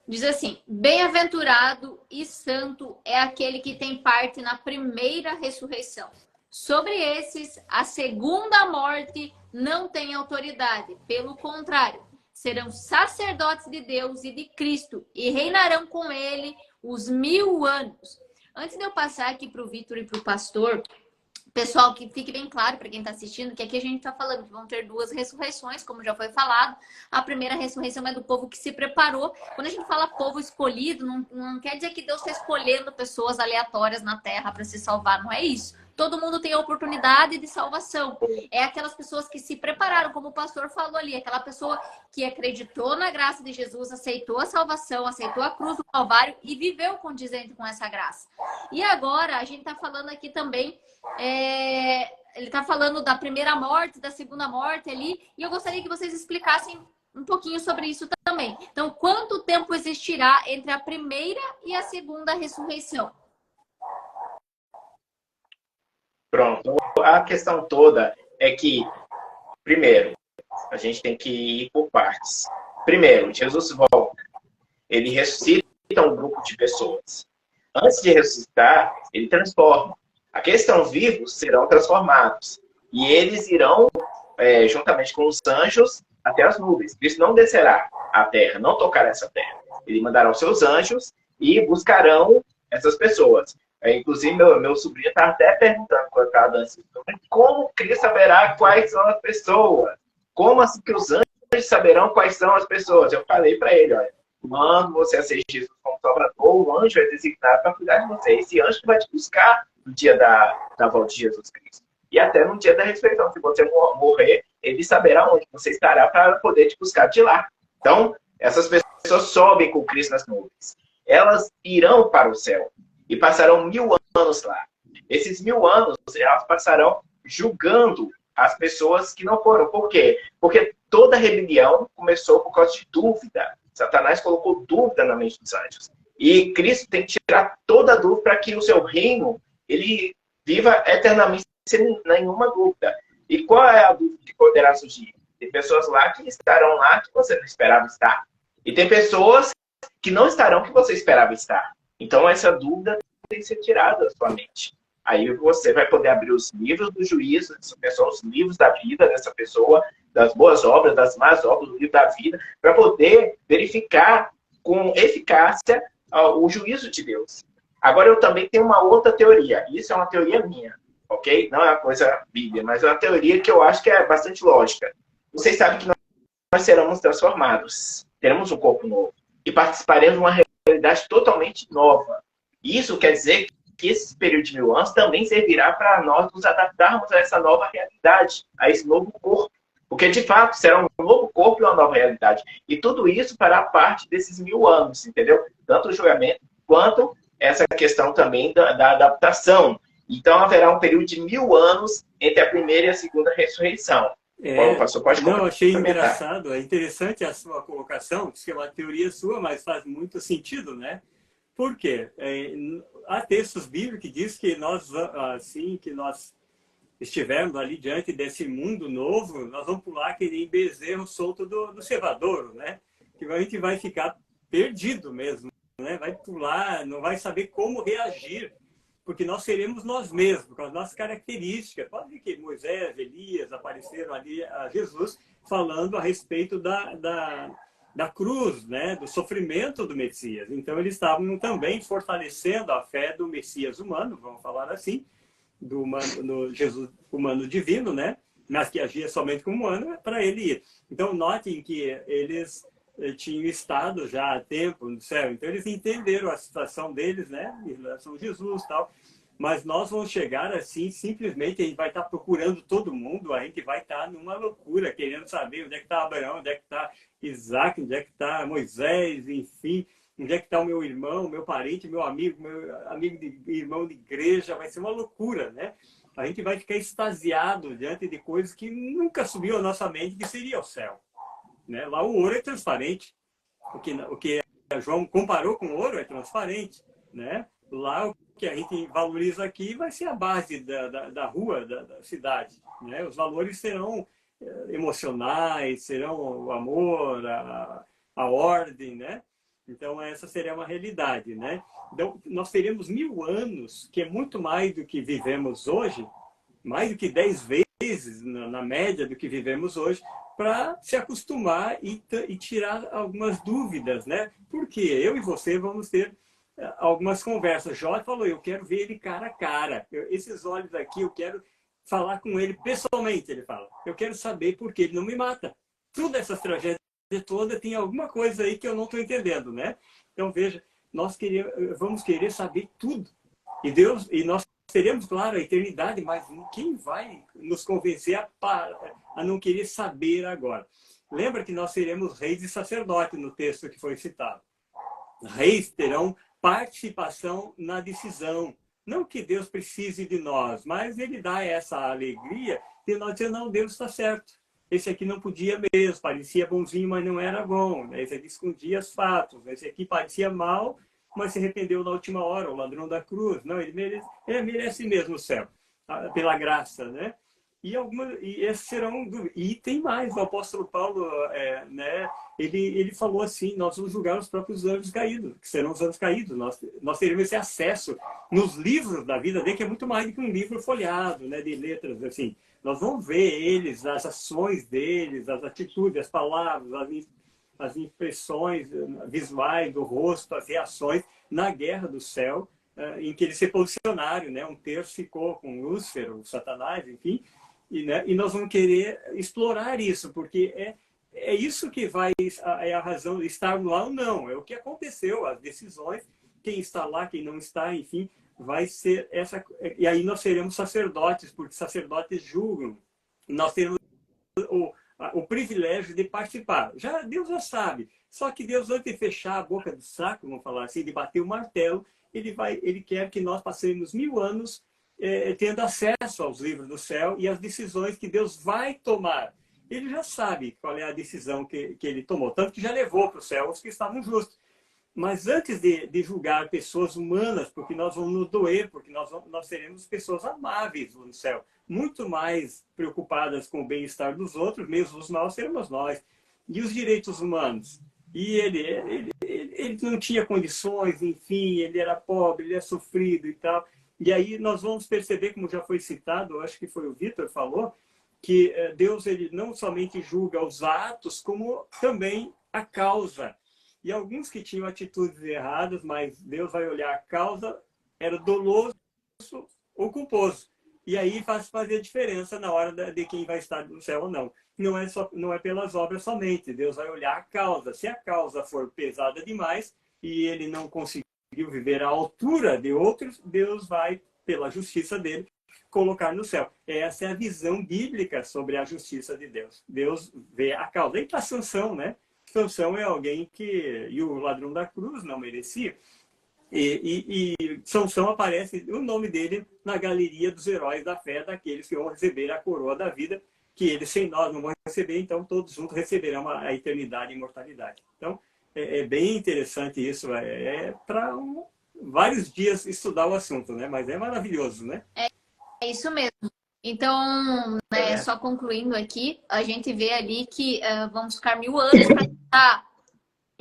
Diz assim, bem-aventurado e santo é aquele que tem parte na primeira ressurreição. Sobre esses, a segunda morte não tem autoridade. Pelo contrário, serão sacerdotes de Deus e de Cristo e reinarão com ele os 1000 anos. Antes de eu passar aqui para o Vitor e para o pastor, pessoal, que fique bem claro para quem está assistindo que aqui a gente está falando que vão ter 2 ressurreições, como já foi falado. A primeira ressurreição é do povo que se preparou. Quando a gente fala povo escolhido, não quer dizer que Deus está escolhendo pessoas aleatórias na Terra para se salvar, não é isso. Todo mundo tem a oportunidade de salvação. É aquelas pessoas que se prepararam, como o pastor falou ali, aquela pessoa que acreditou na graça de Jesus, aceitou a salvação, aceitou a cruz do Calvário e viveu condizente com essa graça. E agora a gente está falando aqui também, ele está falando da primeira morte, da segunda morte ali, e eu gostaria que vocês explicassem um pouquinho sobre isso também. Então, quanto tempo existirá entre a primeira e a segunda ressurreição? Pronto. A questão toda é que, primeiro, a gente tem que ir por partes. Primeiro, Jesus volta. Ele ressuscita um grupo de pessoas. Antes de ressuscitar, ele transforma. Aqueles que estão vivos serão transformados. E eles irão, juntamente com os anjos, até as nuvens. Cristo não descerá à terra, não tocará essa terra. Ele mandará os seus anjos e buscarão essas pessoas. Inclusive, meu sobrinho está até perguntando quando estava dando esse filme, como Cristo saberá quais são as pessoas? Como assim que os anjos saberão quais são as pessoas? Eu falei para ele, olha, quando você aceita Jesus como Salvador, o anjo é designado para cuidar de você. Esse anjo que vai te buscar no dia da volta de Jesus Cristo. E até no dia da ressurreição. Se você morrer, ele saberá onde você estará para poder te buscar de lá. Então, essas pessoas sobem com Cristo nas nuvens. Elas irão para o céu. E passarão 1000 anos lá. Esses 1000 anos, elas passarão julgando as pessoas que não foram. Por quê? Porque toda rebelião começou por causa de dúvida. Satanás colocou dúvida na mente dos anjos. E Cristo tem que tirar toda a dúvida para que o seu reino ele viva eternamente sem nenhuma dúvida. E qual é a dúvida que poderá surgir? Tem pessoas lá que estarão lá que você não esperava estar. E tem pessoas que não estarão que você esperava estar. Então, essa dúvida tem que ser tirada da sua mente. Aí você vai poder abrir os livros do juízo dessa pessoa, os livros da vida dessa pessoa, das boas obras, das más obras, do livro da vida, para poder verificar com eficácia o juízo de Deus. Agora, eu também tenho uma outra teoria. Isso é uma teoria minha, ok? Não é uma coisa bíblica, mas é uma teoria que eu acho que é bastante lógica. Vocês sabem que nós seremos transformados. Teremos um corpo novo. E participaremos de uma realidade totalmente nova. Isso quer dizer que esse período de 1000 anos também servirá para nós nos adaptarmos a essa nova realidade, a esse novo corpo. Porque, de fato, será um novo corpo e uma nova realidade. E tudo isso fará parte desses 1000 anos, entendeu? Tanto o julgamento quanto essa questão também da adaptação. Então, haverá um período de 1000 anos entre a primeira e a segunda ressurreição. Bom, pastor, pode não, achei engraçado, é interessante a sua colocação, diz que é uma teoria sua, mas faz muito sentido, né? Por quê? Há textos bíblicos que diz que nós, assim que nós estivermos ali diante desse mundo novo, nós vamos pular que nem bezerro solto do cevadouro, né? Que a gente vai ficar perdido mesmo. né? Vai pular, não vai saber como reagir, porque nós seremos nós mesmos, com as nossas características. Pode ver que Moisés, Elias apareceram ali a Jesus falando a respeito da cruz, né? Do sofrimento do Messias. Então, eles estavam também fortalecendo a fé do Messias humano, vamos falar assim, do Jesus humano divino, né? Mas que agia somente como humano, para ele ir. Então, notem que eles tinham estado já há tempo no céu, então eles entenderam a situação deles, né, em relação a Jesus e tal, mas nós vamos chegar assim, simplesmente a gente vai estar procurando todo mundo, a gente vai estar numa loucura, querendo saber onde é que está Abraão, onde é que está Isaac, onde é que está Moisés, enfim, onde é que está o meu irmão, meu parente, meu amigo irmão de igreja, vai ser uma loucura, né? A gente vai ficar extasiado diante de coisas que nunca subiu à nossa mente, que seria o céu. Né? Lá o ouro é transparente. O que João comparou com o ouro é transparente. Né? Lá o que a gente valoriza aqui vai ser a base da rua, da cidade. Né? Os valores serão emocionais, serão o amor, a ordem. Né? Então essa seria uma realidade. Né? Então nós teremos 1000 anos, que é muito mais do que vivemos hoje, mais do que 10 vezes na média do que vivemos hoje, para se acostumar e tirar algumas dúvidas, né? Porque eu e você vamos ter algumas conversas. Jó falou, eu quero ver ele cara a cara. Esses olhos aqui, eu quero falar com ele pessoalmente, ele fala. Eu quero saber por que ele não me mata. Todas essas tragédias todas tem alguma coisa aí que eu não estou entendendo, né? Então, veja, nós vamos querer saber tudo. E nós teremos, claro, a eternidade, mas quem vai nos convencer a não querer saber agora? Lembra que nós seremos reis e sacerdotes no texto que foi citado. Reis terão participação na decisão. Não que Deus precise de nós, mas ele dá essa alegria de nós dizer, não, Deus está certo. Esse aqui não podia mesmo, parecia bonzinho, mas não era bom. Esse aqui escondia os fatos. Esse aqui parecia mal, mas se arrependeu na última hora, o ladrão da cruz. Não, ele merece mesmo o céu, pela graça, né? E esses serão... E tem mais, o apóstolo Paulo, né? Ele falou assim, nós vamos julgar os próprios anjos caídos, que serão os anjos caídos. Nós teremos esse acesso nos livros da vida dele, que é muito mais do que um livro folheado, né? De letras, assim. Nós vamos ver eles, as ações deles, as atitudes, as palavras, as impressões visuais do rosto, as reações na guerra do céu, em que eles se posicionaram, né? Um terço ficou com Lúcifer, o Satanás, enfim, e nós vamos querer explorar isso, porque é isso que é a razão de estar lá ou não, é o que aconteceu, as decisões, quem está lá, quem não está, enfim, vai ser essa... E aí nós seremos sacerdotes, porque sacerdotes julgam, nós teremos o privilégio de participar. Deus já sabe. Só que Deus, antes de fechar a boca do saco, vamos falar assim, de bater o martelo, ele quer que nós passemos 1000 anos tendo acesso aos livros do céu e às decisões que Deus vai tomar. Ele já sabe qual é a decisão que ele tomou, tanto que já levou para o céu os que estavam justos. Mas antes de julgar pessoas humanas, porque nós vamos nos doer, porque nós seremos pessoas amáveis no céu, muito mais preocupadas com o bem-estar dos outros, mesmo os maus seremos nós. E os direitos humanos? E ele não tinha condições, enfim, ele era pobre, ele é sofrido e tal. E aí nós vamos perceber, como já foi citado, acho que foi o Vitor que falou, que Deus ele não somente julga os atos, como também a causa. E alguns que tinham atitudes erradas, mas Deus vai olhar a causa, era doloso ou culposo. E aí fazia diferença na hora de quem vai estar no céu ou não. Não é pelas obras somente. Deus vai olhar a causa. Se a causa for pesada demais e ele não conseguiu viver à altura de outros, Deus vai, pela justiça dele, colocar no céu. Essa é a visão bíblica sobre a justiça de Deus. Deus vê a causa. E para Sansão, né? Sansão é alguém e o ladrão da cruz não merecia. E Sansão aparece o nome dele na galeria dos heróis da fé, daqueles que vão receber a coroa da vida, que eles sem nós não vão receber, então todos juntos receberão a eternidade e a imortalidade. Então, é bem interessante isso. Para vários dias estudar o assunto, né? Mas é maravilhoso, né? É isso mesmo. Então, né, só concluindo aqui, a gente vê ali que vamos ficar 1000 anos para tentar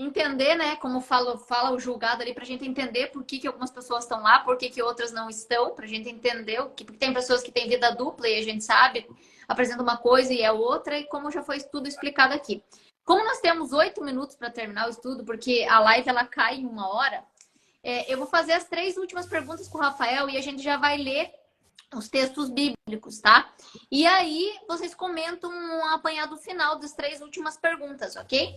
entender, né? Como fala o julgado ali, pra gente entender por que algumas pessoas estão lá, por que outras não estão, pra gente entender porque tem pessoas que têm vida dupla e a gente sabe, apresenta uma coisa e é outra, e como já foi tudo explicado aqui. Como nós temos 8 minutos para terminar o estudo, porque a live ela cai em 1 hora, eu vou fazer as 3 últimas perguntas com o Rafael e a gente já vai ler os textos bíblicos, tá? E aí vocês comentam um apanhado final das 3 últimas perguntas, ok?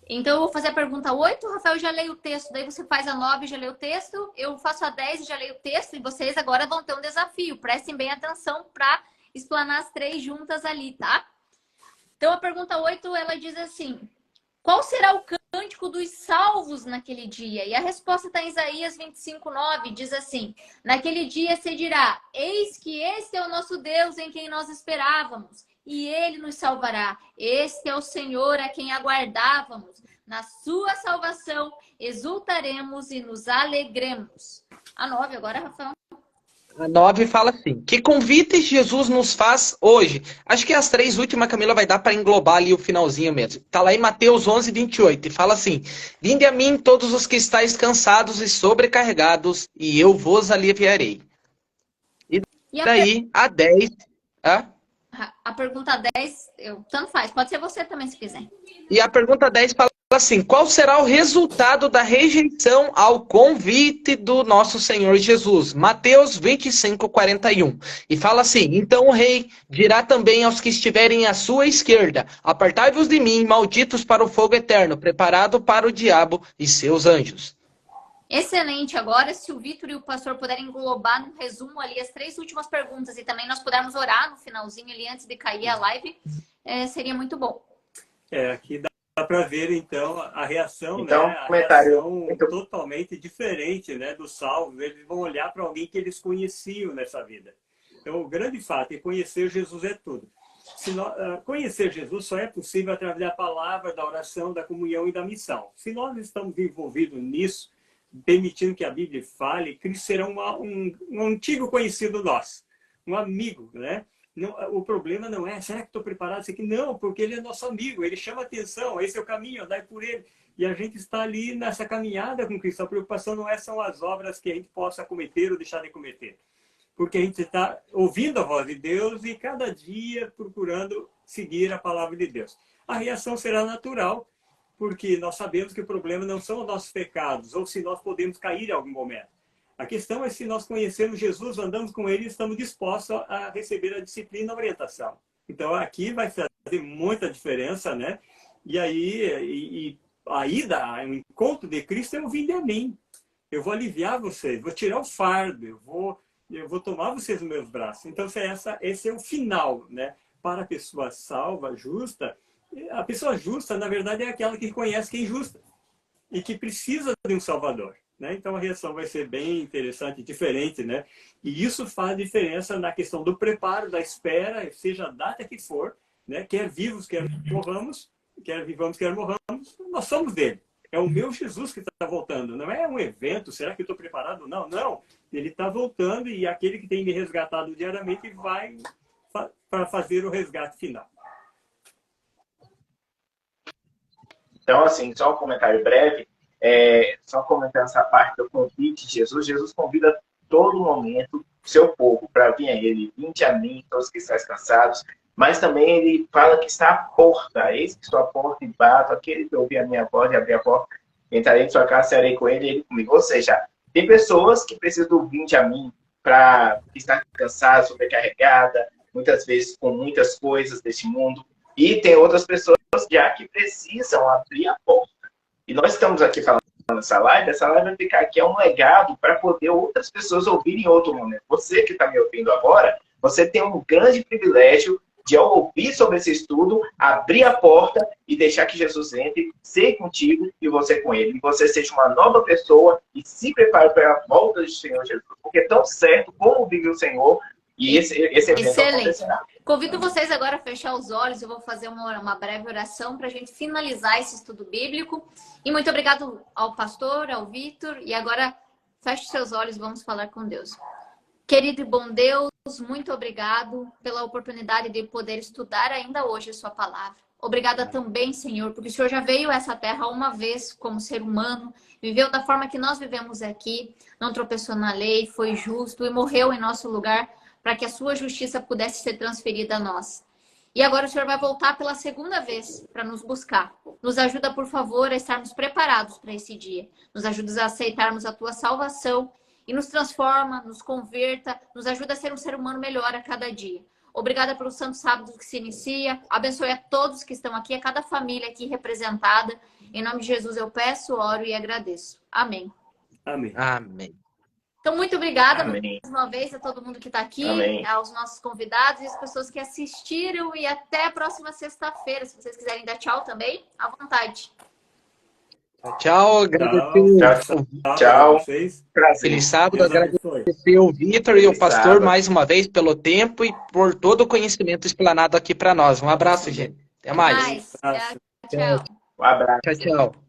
Então eu vou fazer a pergunta 8, o Rafael já leio o texto, daí você faz a 9 e já lê o texto, eu faço a 10 e já leio o texto, e vocês agora vão ter um desafio. Prestem bem atenção para explanar as 3 juntas ali, tá? Então a pergunta 8, ela diz assim: qual será o cântico dos salvos naquele dia? E a resposta está em Isaías 25:9, diz assim: naquele dia se dirá, eis que este é o nosso Deus em quem nós esperávamos, e ele nos salvará. Este é o Senhor a quem aguardávamos. Na sua salvação exultaremos e nos alegremos. A 9 agora, Rafael. A 9 fala assim: que convites Jesus nos faz hoje? Acho que as 3 últimas, Camila, vai dar para englobar ali o finalzinho mesmo. Tá lá em Mateus 11:28 e fala assim: vinde a mim todos os que estáis cansados e sobrecarregados, e eu vos aliviarei. E daí a 10... A pergunta 10, tanto faz, pode ser você também se quiser. E a pergunta 10 fala assim: qual será o resultado da rejeição ao convite do nosso Senhor Jesus? Mateus 25:41. E fala assim: então o rei dirá também aos que estiverem à sua esquerda: apartai-vos de mim, malditos, para o fogo eterno, preparado para o diabo e seus anjos. Excelente. Agora, se o Vitor e o pastor puderem englobar no resumo ali as 3 últimas perguntas e também nós pudermos orar no finalzinho ali antes de cair a live, seria muito bom. Aqui dá para ver, então, a reação, então, né? A comentário reação totalmente diferente, né, dos salvos. Eles vão olhar para alguém que eles conheciam nessa vida. Então, o grande fato é conhecer Jesus é tudo. Conhecer Jesus só é possível através da palavra, da oração, da comunhão e da missão. Se nós estamos envolvidos nisso, permitindo que a Bíblia fale, Cristo será um antigo conhecido nosso, um amigo, né? Não, o problema não é, será que estou preparado isso aqui? Não, porque ele é nosso amigo, ele chama atenção, esse é o caminho, andai por ele. E a gente está ali nessa caminhada com Cristo. A preocupação não são as obras que a gente possa cometer ou deixar de cometer. Porque a gente está ouvindo a voz de Deus e cada dia procurando seguir a palavra de Deus. A reação será natural, porque nós sabemos que o problema não são os nossos pecados, ou se nós podemos cair em algum momento. A questão é se nós conhecemos Jesus, andamos com ele e estamos dispostos a receber a disciplina e a orientação. Então, aqui vai fazer muita diferença, né? E aí, a ida, o encontro de Cristo é o vinde a mim. Eu vou aliviar vocês, vou tirar o fardo, eu vou tomar vocês nos meus braços. Então, esse é o final, né? Para a pessoa salva, justa. A pessoa justa, na verdade, é aquela que reconhece que é injusta e que precisa de um Salvador, né? Então a reação vai ser bem interessante, diferente, né? E isso faz diferença na questão do preparo, da espera, seja a data que for, né? Quer vivos, quer morramos, quer vivamos, quer morramos, nós somos dele. É o meu Jesus que está voltando, não é um evento, será que eu estou preparado? Não, não. Ele está voltando e aquele que tem me resgatado diariamente vai para fazer o resgate final. Então, assim, só um comentário breve, só comentando essa parte do convite de Jesus. Jesus convida todo momento o seu povo para vir a ele. Vinde a mim, todos que estáis cansados. Mas também ele fala que está à porta. Eis que estou à porta e bato. Aquele que ouvir a minha voz e abrir a porta, entrarei em sua casa, serei com ele e ele comigo. Ou seja, tem pessoas que precisam do vinde a mim para estar cansada, sobrecarregada, muitas vezes com muitas coisas deste mundo. E tem outras pessoas já que precisam abrir a porta. E nós estamos aqui falando nessa live, essa live vai ficar aqui, é um legado para poder outras pessoas ouvirem em outro momento. Você que está me ouvindo agora, você tem um grande privilégio de, ao ouvir sobre esse estudo, abrir a porta e deixar que Jesus entre, ser contigo e você com ele. E você seja uma nova pessoa e se prepare para a volta do Senhor Jesus. Porque é tão certo como vive o Senhor, e esse evento acontecerá. Convido vocês agora a fechar os olhos. Eu vou fazer uma breve oração para a gente finalizar esse estudo bíblico. E muito obrigado ao pastor, ao Vitor. E agora, feche seus olhos e vamos falar com Deus. Querido e bom Deus, muito obrigado pela oportunidade de poder estudar ainda hoje a sua palavra. Obrigada também, Senhor, porque o Senhor já veio a essa terra uma vez como ser humano, viveu da forma que nós vivemos aqui, não tropeçou na lei, foi justo e morreu em nosso lugar para que a sua justiça pudesse ser transferida a nós. E agora o Senhor vai voltar pela segunda vez para nos buscar. Nos ajuda, por favor, a estarmos preparados para esse dia. Nos ajuda a aceitarmos a tua salvação e nos transforma, nos converta, nos ajuda a ser um ser humano melhor a cada dia. Obrigada pelo Santo Sábado que se inicia. Abençoe a todos que estão aqui, a cada família aqui representada. Em nome de Jesus eu peço, oro e agradeço. Amém. Amém. Amém. Então, muito obrigada Amém. mais uma vez a todo mundo que está aqui, Amém. aos nossos convidados e às pessoas que assistiram. E até a próxima sexta-feira. Se vocês quiserem dar tchau também, à vontade. Tchau, agradecer Tchau. Vocês. Feliz sábado, Deus agradecer abençoe. o Vitor e o Feliz pastor sábado. mais uma vez pelo tempo e por todo o conhecimento explanado aqui para nós. Um abraço, gente. Até mais. Tchau. Um abraço. Tchau, tchau.